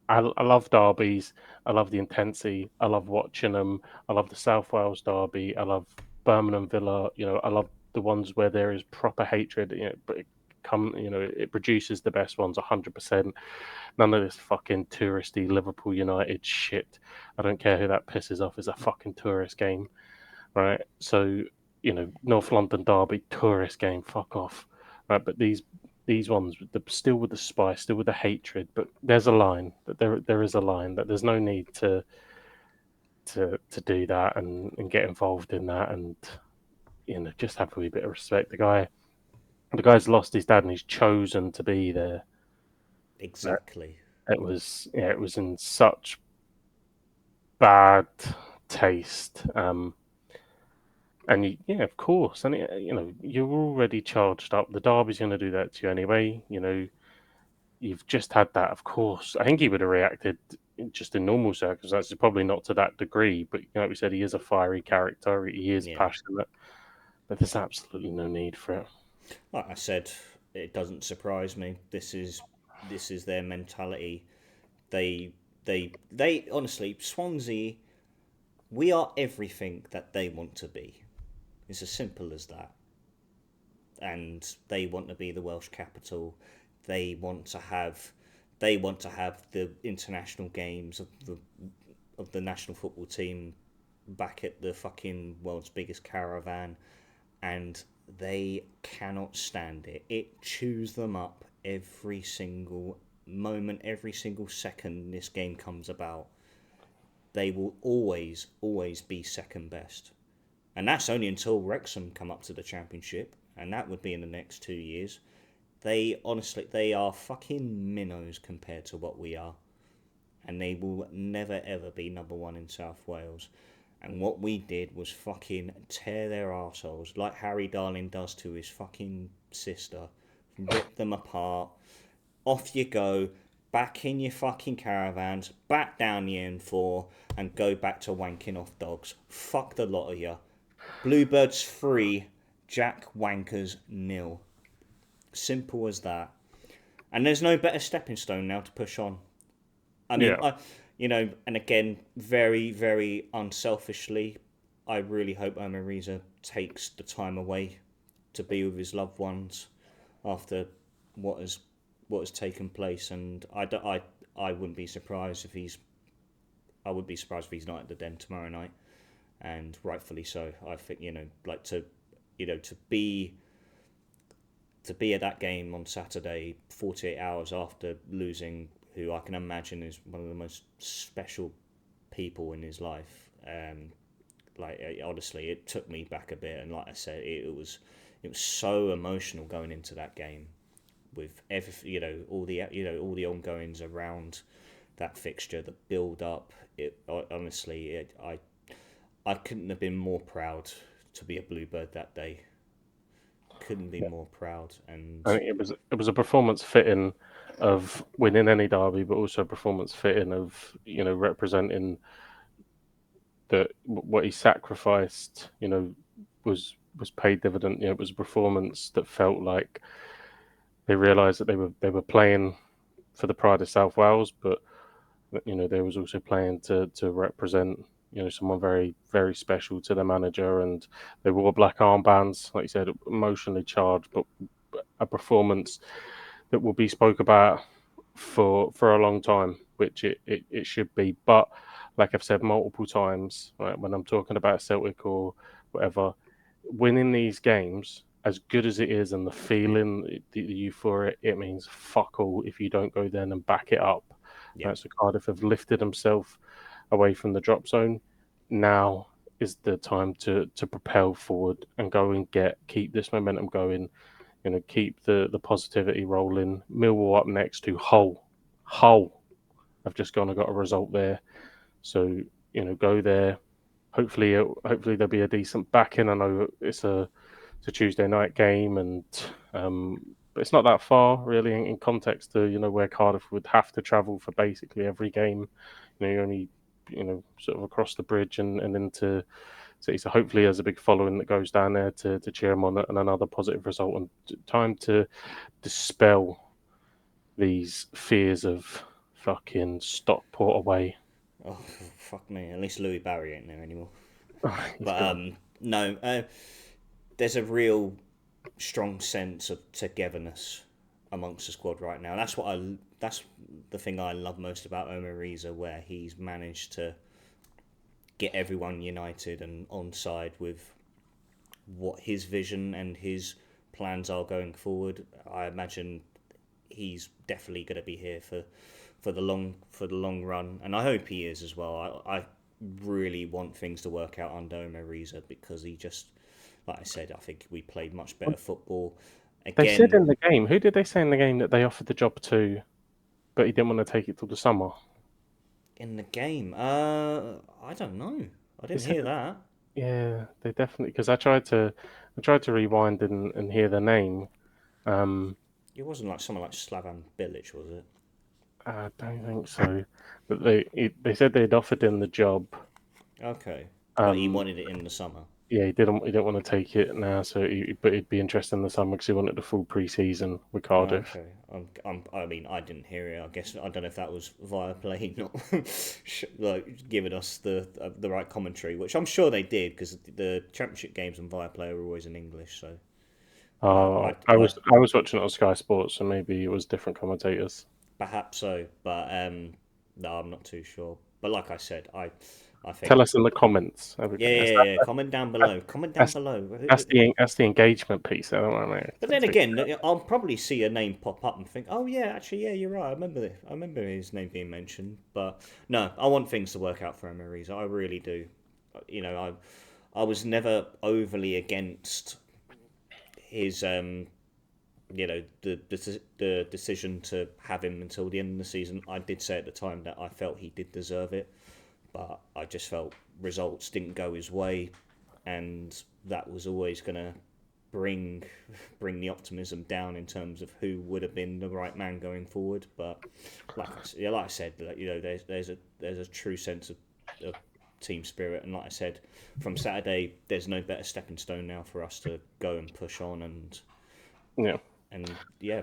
I love derbies. I love the intensity. I love watching them. I love the South Wales derby. I love Birmingham Villa. I love the ones where there is proper hatred. But it produces the best ones 100%. None of this fucking touristy Liverpool United shit. I don't care who that pisses off. It's a fucking tourist game, right? So North London derby tourist game. Fuck off, right? But these ones, still with the spice, still with the hatred. But there's a line. That there is a line that there's no need to do that and get involved in that and just have a wee bit of respect. The guy's lost his dad and he's chosen to be there. exactly. It was in such bad taste. And of course, and you're already charged up. The derby's going to do that to you anyway. You've just had that. Of course, I think he would have reacted just in normal circumstances, probably not to that degree. But like we said, he is a fiery character. He is Yeah, passionate, but there's absolutely no need for it. like I said, it doesn't surprise me. This is their mentality. They honestly, Swansea, we are everything that they want to be. It's as simple as that. And they want to be the Welsh capital. They want to have the international games of the national football team back at the fucking world's biggest caravan, and they cannot stand it. It chews them up every single moment, every single second this game comes about. They will always be second best. And that's only until Wrexham come up to the championship, and that would be in the next 2 years. They are fucking minnows compared to what we are, and they will never ever be number one in South Wales. And what we did was fucking tear their arseholes like Harry Darling does to his fucking sister, rip them apart. Off you go, back in your fucking caravans, back down the N4, and go back to wanking off dogs. Fuck the lot of you. Bluebirds 3, Jack Wankers 0. Simple as that. And there's no better stepping stone now to push on. I mean, Yeah, and again, very, very unselfishly, I really hope Omer Riza takes the time away to be with his loved ones after what has taken place. And I wouldn't be surprised if I would be surprised if he's not at the Den tomorrow night, and rightfully so. I think like to be at that game on Saturday, 48 hours after losing who I can imagine is one of the most special people in his life. Honestly, it took me back a bit, and like I said, it was so emotional going into that game with all the ongoings around that fixture, the build up. I couldn't have been more proud to be a Bluebird that day. Couldn't be more proud, and I think it was a performance fitting of winning any derby, but also a performance fitting of representing that what he sacrificed. Was paid dividend. It was a performance that felt like they realised that they were playing for the pride of South Wales, but they was also playing to represent someone very very special to the manager, and they wore black armbands, like you said, emotionally charged, but a performance that will be spoke about for a long time, which it should be. But like I've said multiple times, right, when I'm talking about Celtic or whatever, winning these games, as good as it is, and the feeling, the euphoria, it means fuck all if you don't go then and back it up. Yeah. So Cardiff have lifted themselves away from the drop zone. Now is the time to propel forward and go and keep this momentum going. Keep the positivity rolling. Millwall up next to Hull. I've just gone and got a result there. So go there. Hopefully there'll be a decent backing. I know it's a Tuesday night game, and but it's not that far really in context to where Cardiff would have to travel for basically every game. You're only sort of across the bridge and into City. So hopefully there's a big following that goes down there to cheer him on, and another positive result, and time to dispel these fears of fucking Stockport away. Oh, fuck me. At least Louis Barry ain't there anymore. He's But gone. no, there's a real strong sense of togetherness amongst the squad right now. That's the thing I love most about Omer Riza, where he's managed to get everyone united and on side with what his vision and his plans are going forward. I imagine he's definitely going to be here for the long run, and I hope he is as well. I really want things to work out under Omer Riza, because he just, like I said, I think we played much better football. They said Again, in the game, who did they say in the game that they offered the job to, but he didn't want to take it till the summer? in the game, I don't know. I They didn't said, hear that. yeah, they definitely, because I tried to rewind and hear the name. Um, It wasn't like someone like Slavan Bilic, was it? I don't think so, but they said they'd offered him the job. Okay, but he Um, wanted it in the summer. yeah, he didn't want to take it now, but he'd be interested in the summer because he wanted the full pre-season with Cardiff. Okay, I mean, I didn't hear it. I guess I don't know if that was via play, not like giving us the right commentary, which I'm sure they did, because the championship games on Viaplay are always in English. So, but I was watching it on Sky Sports, so maybe it was different commentators. perhaps so. But no, I'm not too sure. But like I said, I Tell think us in the comments. There we yeah, go. yeah, yeah. Comment down below. Comment down That's, below. that's the engagement piece. I don't want But to then take. again, I'll probably see a name pop up and think, "Oh yeah, actually, yeah, you're right. I remember this. I remember his name being mentioned." But no, I want things to work out for Omer Riza. I really do. I was never overly against his the decision to have him until the end of the season. I did say at the time that I felt he did deserve it, but I just felt results didn't go his way, and that was always going to bring the optimism down in terms of who would have been the right man going forward. But like I said, there's a true sense of team spirit, and like I said, from Saturday, there's no better stepping stone now for us to go and push on Yeah, and yeah.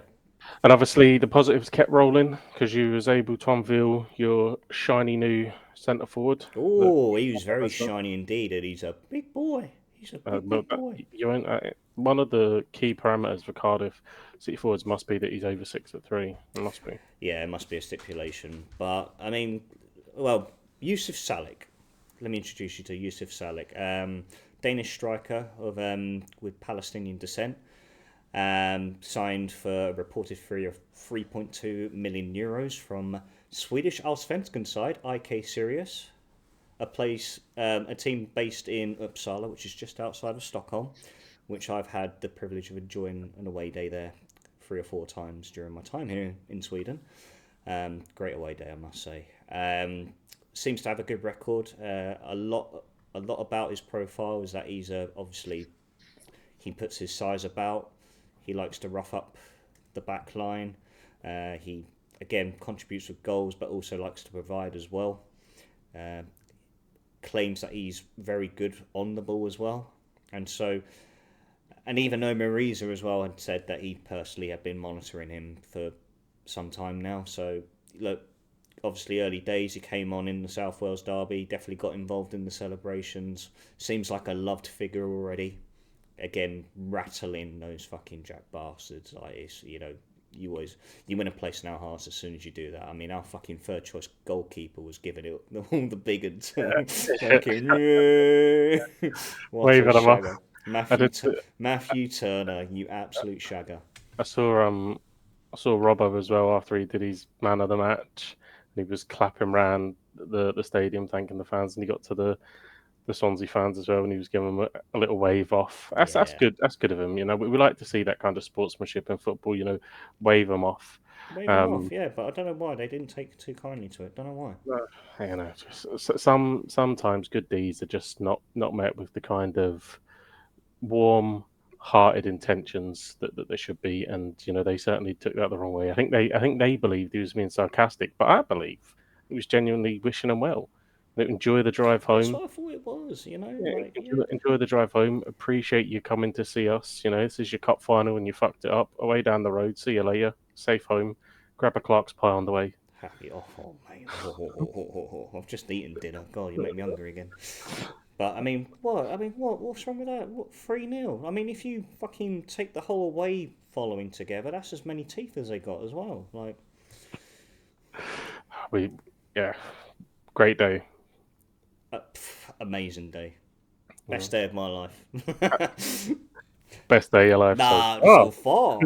and obviously the positives kept rolling because you was able to unveil your shiny new centre forward. That Oh, he was very shiny indeed, and he's a big boy. He's a but big boy. you won't, one of the key parameters for Cardiff City forwards must be that he's over 6'3". It must be. Yeah, it must be a stipulation. But, I mean, well, Yusuf Salik. Let me introduce you to Yusuf Salik. Danish striker of with Palestinian descent. Signed for a reported fee of 3.2 million euros from Swedish Allsvenskan side, IK Sirius. A team based in Uppsala, which is just outside of Stockholm, which I've had the privilege of enjoying an away day there 3 or 4 times during my time here in Sweden. Great away day, I must say. Seems to have a good record. A lot about his profile is that he's obviously he puts his size about. He likes to rough up the back line. He again contributes with goals, but also likes to provide as well. Claims that he's very good on the ball as well, and even Omer Riza as well had said that he personally had been monitoring him for some time now. So look, obviously early days. He came on in the South Wales Derby. Definitely got involved in the celebrations. Seems like a loved figure already. Again, rattling those fucking Jack bastards. Like it's, you win a place in our hearts as soon as you do that. I mean, our fucking third choice goalkeeper was giving it all the big and fucking what a Waving them off. shagger. I did. Matthew Turner, you absolute shagger. I saw Robbo as well after he did his man of the match. He was clapping around the stadium, thanking the fans, and he got to the Swansea fans as well, and he was giving them a little wave off. That's Yeah. good. That's good of him. We like to see that kind of sportsmanship in football. Wave them off. Wave him off, yeah, but I don't know why they didn't take too kindly to it. Don't know why. Just sometimes good deeds are just not met with the kind of warm-hearted intentions that they should be, and they certainly took that the wrong way. I think they believed he was being sarcastic, but I believe he was genuinely wishing them well. Enjoy the drive That's home. what I thought it was, Yeah, like, yeah. enjoy the drive home. Appreciate you coming to see us. This is your cup final and you fucked it up. Away down the road. See you later. Safe home. Grab a Clark's pie on the way. Happy off, oh, mate. I've just eaten dinner. God, you make me hungry again. But I mean, what? What's wrong with that? What 3-0? I mean, if you fucking take the whole away following together, that's as many teeth as they got as well. Like, Yeah, great day. amazing day, best day of my life. Best day of your life. Nah, so so far.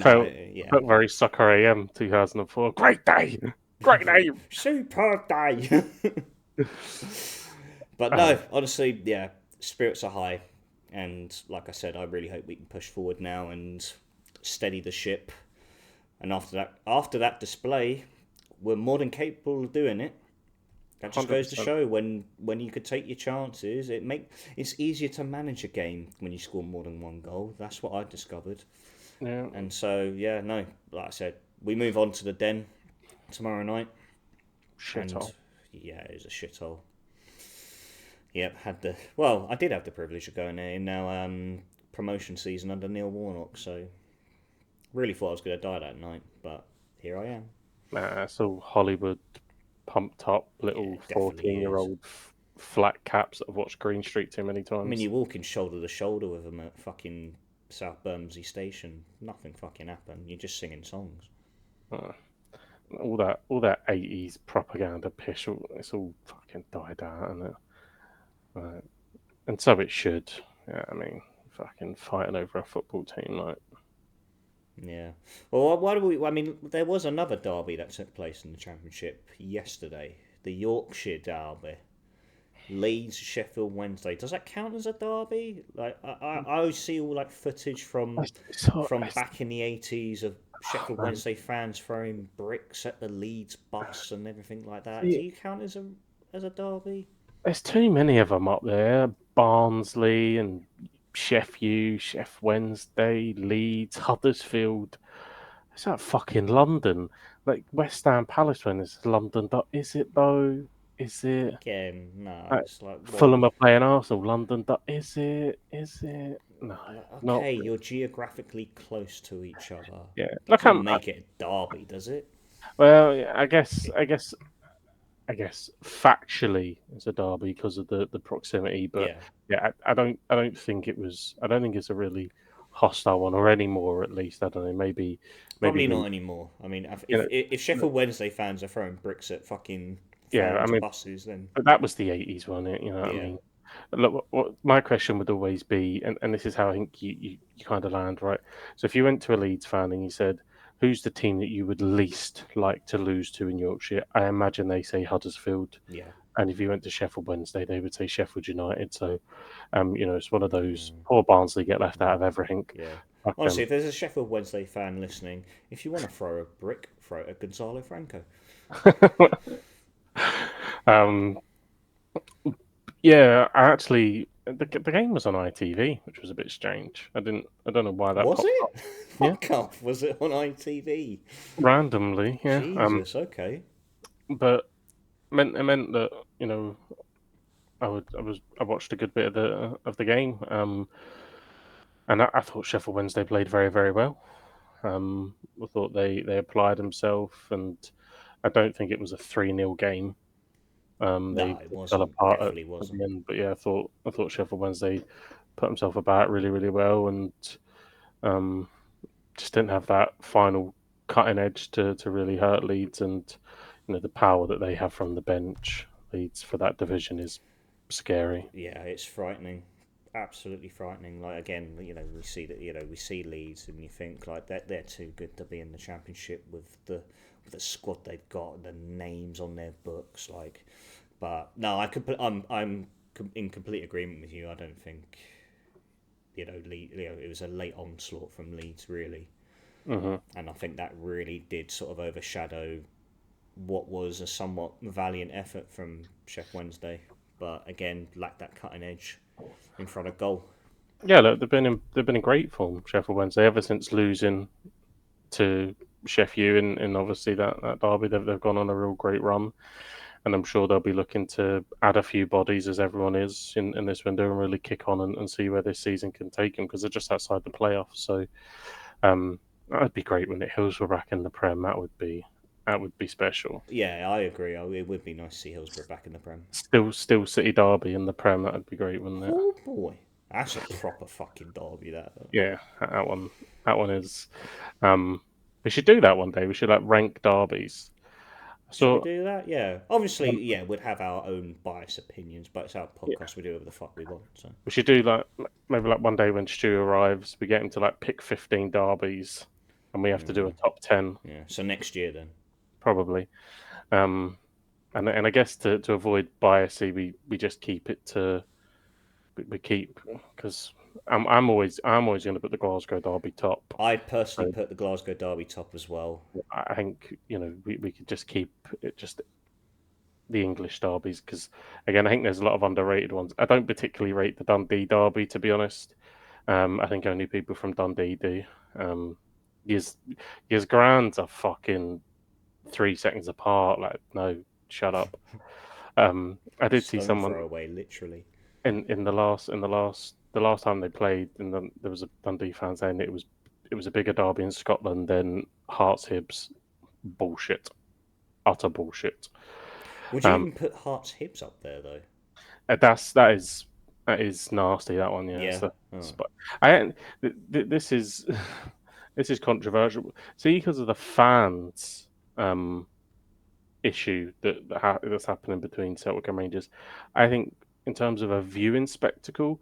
felt very Soccer AM 2004. Great day. Great day. Super day. But no, honestly, yeah, spirits are high, and like I said, I really hope we can push forward now and steady the ship. And after that display, we're more than capable of doing it. That just goes to 100%. show when you could take your chances, it's easier to manage a game when you score more than one goal. That's what I discovered. Yeah. And so yeah, no, like I said, we move on to the Den tomorrow night. Shithole. Yeah, it was a shithole. Yep, I did have the privilege of going there in our promotion season under Neil Warnock, so really thought I was going to die that night, but here I am. Nah, it's all Hollywood pumped up little Yeah, it definitely 14-year-old flat caps that have watched Green Street too many I times. mean, you're walking shoulder to shoulder with them at fucking South Bermondsey Station. Nothing fucking happened. You're just singing songs. Uh, all that 80s propaganda pish, it's all fucking died out, isn't it? And so it should. Yeah, I mean, fucking fighting over a football team, like. Yeah. Well, why do we? I mean, there was another derby that took place in the Championship yesterday. The Yorkshire Derby. Leeds Sheffield Wednesday. Does that count as a derby? Like I always see all like footage from back in the 80s of Sheffield Wednesday fans throwing bricks at the Leeds bus and everything like that. Do you count as a derby? There's too many of them up there. Barnsley and Sheffield Wednesday, Leeds, Huddersfield. It's that fucking London. Like West Ham Palace when it's London. Is it though? Is it? Again, no. Like, It's like what? Fulham are playing Arsenal. London. Is it? Is it? No. Not Okay, really. you're geographically close to each other. Yeah. That doesn't make it a derby, does it? Well, yeah, I guess factually it's a derby because of the proximity, but Yeah. I don't think it was. I don't think it's a really hostile one, or anymore at least. I don't know. Maybe Probably not anymore. I mean, if Sheffield Wednesday fans are throwing bricks at fucking fans' buses, then but that was the 80s, wasn't it? What I yeah. mean. Look, what my question would always be, and this is how I think you kind of land, right? So if you went to a Leeds fan and you said, who's the team that you would least like to lose to in Yorkshire? I imagine they say Huddersfield. Yeah. And if you went to Sheffield Wednesday, they would say Sheffield United. So, it's one of those poor Barnsley get left out of everything. Yeah. Fuck Honestly, them. if there's a Sheffield Wednesday fan listening, if you want to throw a brick, throw it at Gonzalo Franco. Yeah, I actually the game was on ITV, which was a bit strange. I don't know why that Was popped it? up. Fuck off. Was it on ITV? Randomly, yeah. Jesus, okay. But it meant that I watched a good bit of the game, and I thought Sheffield Wednesday played very, very well. I thought they applied themselves, and I don't think it was a 3-0 game. No, They it fell wasn't. apart Definitely at the wasn't. end, but yeah, I thought Sheffield Wednesday put himself about really, really well, and um, just didn't have that final cutting edge to really hurt Leeds, and the power that they have from the bench. Leeds for that division is scary. Yeah, it's frightening. Absolutely frightening. Like again, we see that we see Leeds, and you think like they're too good to be in the Championship with the squad they've got, the names on their books. Like, but no, I'm in complete agreement with you. I don't think it was a late onslaught from Leeds really, Hmm. and I think that really did sort of overshadow what was a somewhat valiant effort from Chef Wednesday, but again lacked that cutting edge in front of goal. Yeah, look, they've been in great form, Sheffield Wednesday, ever since losing to Sheffield and obviously that derby. They've gone on a real great run, and I'm sure they'll be looking to add a few bodies as everyone is in this window and really kick on and see where this season can take them because they're just outside the playoffs. So that'd be great when the Hills were back in the Prem. That would be special. Yeah, I agree. It would be nice to see Hillsborough back in the Prem. Still City Derby in the Prem. That'd be great, wouldn't it? Oh boy, that's a proper fucking derby. That Yeah, that one is. Um, we should do that one day. We should rank derbies. should we So do that? Yeah, obviously, yeah, we'd have our own biased opinions, but it's our yeah, podcast. We do whatever the fuck we want. So we should do maybe one day when Stu arrives, we get him to pick 15 derbies, and we have to do a top 10 yeah, so next year then. probably. Um, and I guess to avoid bias, we just keep it to we keep because I'm always going to put the Glasgow Derby top. I'd personally So put the Glasgow Derby top as well. I think we could just keep it just the English derbies because again I think there's a lot of underrated ones. I don't particularly rate the Dundee Derby to be honest. I think only people from Dundee do. Um, his his grands are fucking 3 seconds apart. Like no, shut up. I did see Stone someone throw away, literally. in the last time they played, and then there was a Dundee fan saying it was a bigger derby in Scotland than Hearts Hibs. Bullshit, utter bullshit. Would you Um, even put Hearts Hibs up there though? that is nasty. That one, yeah. Yeah. So, Oh. but I this is this is controversial. See, because of the fans issue that's happening between Celtic and Rangers, I think in terms of a viewing spectacle,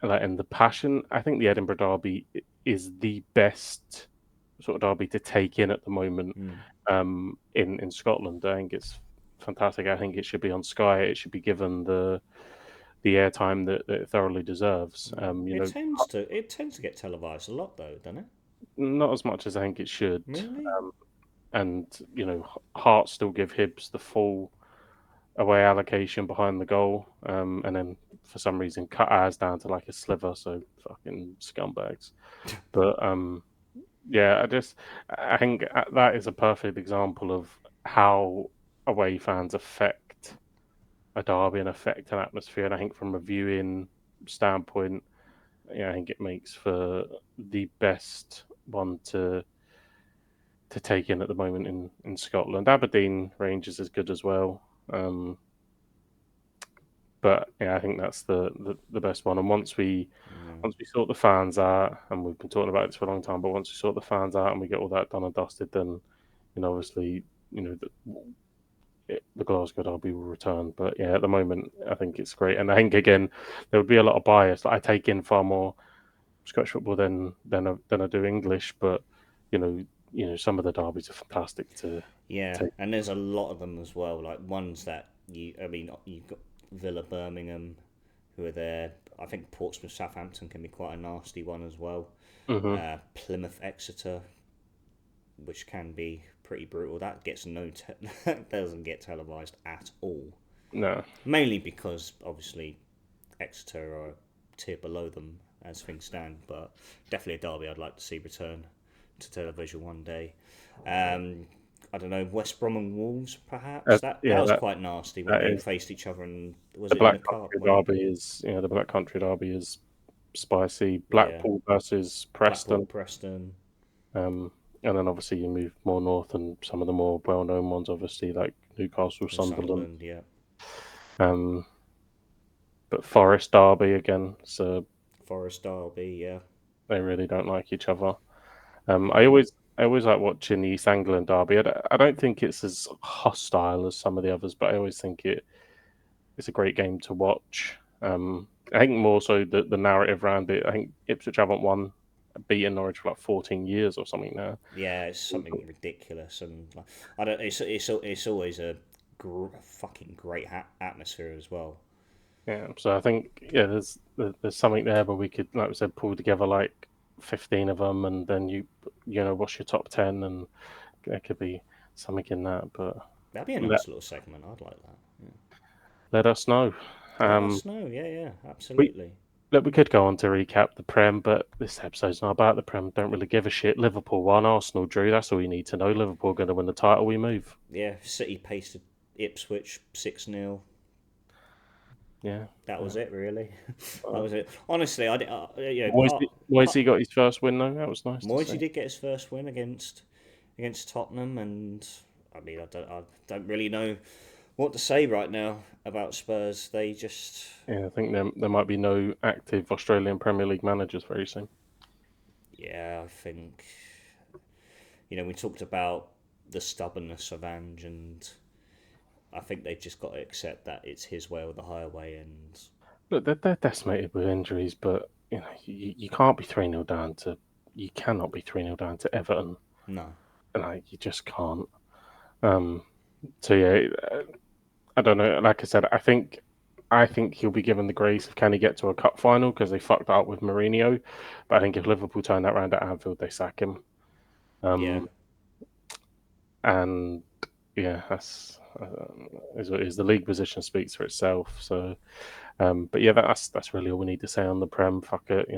and the passion, I think the Edinburgh Derby is the best sort of derby to take in at the moment Mm. in Scotland. I think it's fantastic. I think it should be on Sky. It should be given the airtime that it thoroughly deserves. It tends to get televised a lot though, doesn't it? Not as much as I think it should. Really? And Hearts still give Hibs the full away allocation behind the goal, and then for some reason cut ours down to a sliver. So fucking scumbags. But yeah, I think that is a perfect example of how away fans affect a derby and affect an atmosphere. And I think from a viewing standpoint, yeah, I think it makes for the best one to take in at the moment in Scotland. Aberdeen Rangers is good as well. But yeah, I think that's the best one. And once we sort the fans out, and we've been talking about this for a long time, but once we sort the fans out and we get all that done and dusted, then obviously the Glasgow Derby will return. But yeah, at the moment, I think it's great, and I think again there would be a lot of bias. I take in far more Scottish football than I do English, but some of the derbies are fantastic to Yeah, take. and there's a lot of them as well. Like ones that you've got Villa, Birmingham, who are there. I think Portsmouth, Southampton can be quite a nasty one as well. Hmm. Plymouth, Exeter, which can be pretty brutal. That gets that doesn't get televised at all. No, Mainly because obviously Exeter are a tier below them as things stand, but definitely a derby I'd like to see return to television one day. I don't know, West Brom and Wolves, perhaps. That yeah, was that quite nasty when that they is faced each other, and was the it in Black the cup? Country Derby is spicy. Yeah, Blackpool versus Blackpool, Preston. Preston. And then obviously you move more north, and some of the more well-known ones, obviously like Newcastle, Sunderland. Yeah. Um, but Forest Derby again, so Forest Derby, yeah. they really don't like each other. Yeah. I always like watching the East Anglian Derby. I don't think it's as hostile as some of the others, but I always think it's a great game to watch. I think more so the narrative around it. I think Ipswich haven't beaten Norwich for like 14 years or something now. Yeah, it's something ridiculous, and I don't. It's always a fucking great atmosphere as well. Yeah, so I think there's something there where we could, like we said, pull together like 15 of them, and then what's your top 10, and there could be something in that. But That'd be a let, nice little segment. I'd like that. Yeah. let us know. Let Um, us know. Yeah, we absolutely. we could go on to recap the Prem, but this episode's not about the Prem. Don't really give a shit. Liverpool won, Arsenal drew. That's all you need to know. Liverpool going to win the title. We move. Yeah, City pasted Ipswich 6-0. Yeah. That was it, really. That Uh, was it. Honestly, I did. Part Moisey got his first win though. That was nice to Moisey see. did get his first win against Tottenham, and I mean, I don't really know what to say right now about Spurs. They just, Yeah, I think there might be no active Australian Premier League managers very soon. yeah, I think we talked about the stubbornness of Ange, and I think they've just got to accept that it's his way or the highway. And Look, they're decimated with injuries, but you can't be 3-0 down to. You cannot be 3-0 down to Everton. no, Like you just can't. Um, so yeah, I don't know. Like I said, I think he'll be given the grace of can he get to a cup final because they fucked up with Mourinho. But I think if Liverpool turn that round at Anfield, they sack him. yeah, Um, and yeah, that's is what it is. The league position speaks for itself. So, but yeah, that's really all we need to say on the Prem. Fuck it,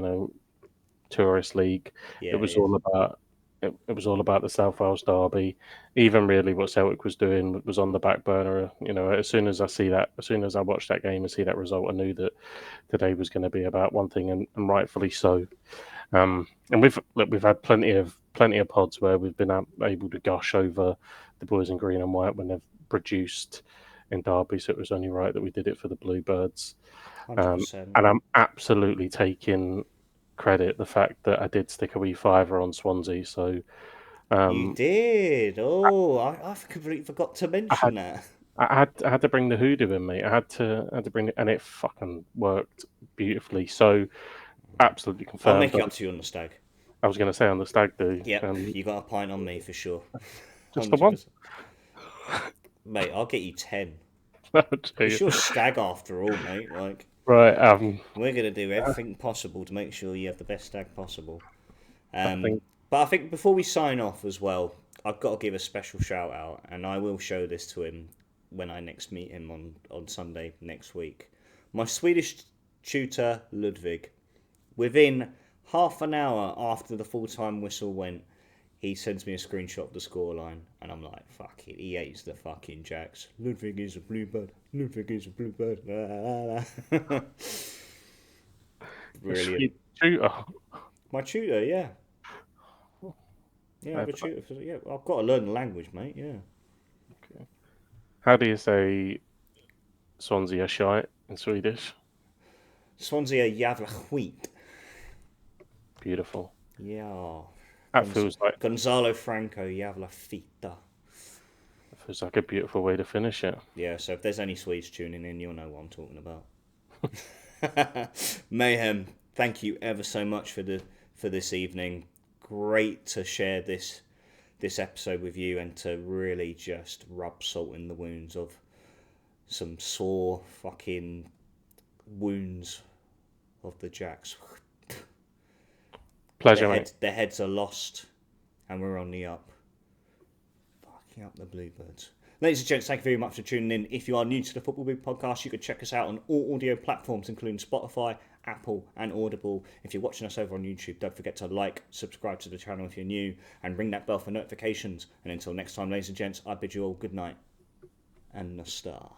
tourist league. It yeah, was it is. all about it was all about the South Wales Derby. Even really, what Celtic was doing was on the back burner. As soon as as soon as I watched that game and see that result, I knew that today was going to be about one thing, and rightfully so. And we've had plenty of pods where we've been able to gush over the boys in green and white when they've produced in Derby. So it was only right that we did it for the Bluebirds. 100%. And I'm absolutely taking credit the fact that I did stick a wee fiver on Swansea. So You um, did. Oh, I completely forgot to I mention had that. I had to bring the hoodoo in, mate. I had to bring it, and it fucking worked beautifully. So absolutely I'll confirmed. make it up to you on the stag. I was going to say on the stag do, Yep, you got a pint on me for sure. just the one. 100%. Mate, I'll get you 10. Oh, It's dear. your stag after all, mate. Like, Right. we're going to do everything possible to make sure you have the best stag possible. I Um, think but I think before we sign off as well, I've got to give a special shout out, and I will show this to him when I next meet him on Sunday next week. My Swedish tutor, Ludwig, within half an hour after the full time whistle went, he sends me a screenshot of the scoreline, and I'm like, fuck it, he hates the fucking Jacks. Ludwig is a bluebird. Ludwig is a bluebird. a Brilliant. sweet shooter. My tutor, yeah. Yeah, I have Fair a play. tutor. Yeah, I've got to learn the language, mate, yeah. Okay. How do you say Swansea are shite in Swedish? Swansea jävla skit. Beautiful. Yeah. That feels like Gonzalo Franco jävla fita. a beautiful way to finish it. Yeah, so if there's any Swedes tuning in, you'll know what I'm talking about. Mayhem, thank you ever so much for this evening. Great to share this episode with you and to really just rub salt in the wounds of some sore fucking wounds of the Jacks. Pleasure, mate. Their heads are lost, and we're on the up. Fucking up the Bluebirds. Ladies and gents, thank you very much for tuning in. If you are new to the Football Big Podcast, you can check us out on all audio platforms, including Spotify, Apple, and Audible. If you're watching us over on YouTube, don't forget to like, subscribe to the channel if you're new, and ring that bell for notifications. And until next time, ladies and gents, I bid you all good night and a star.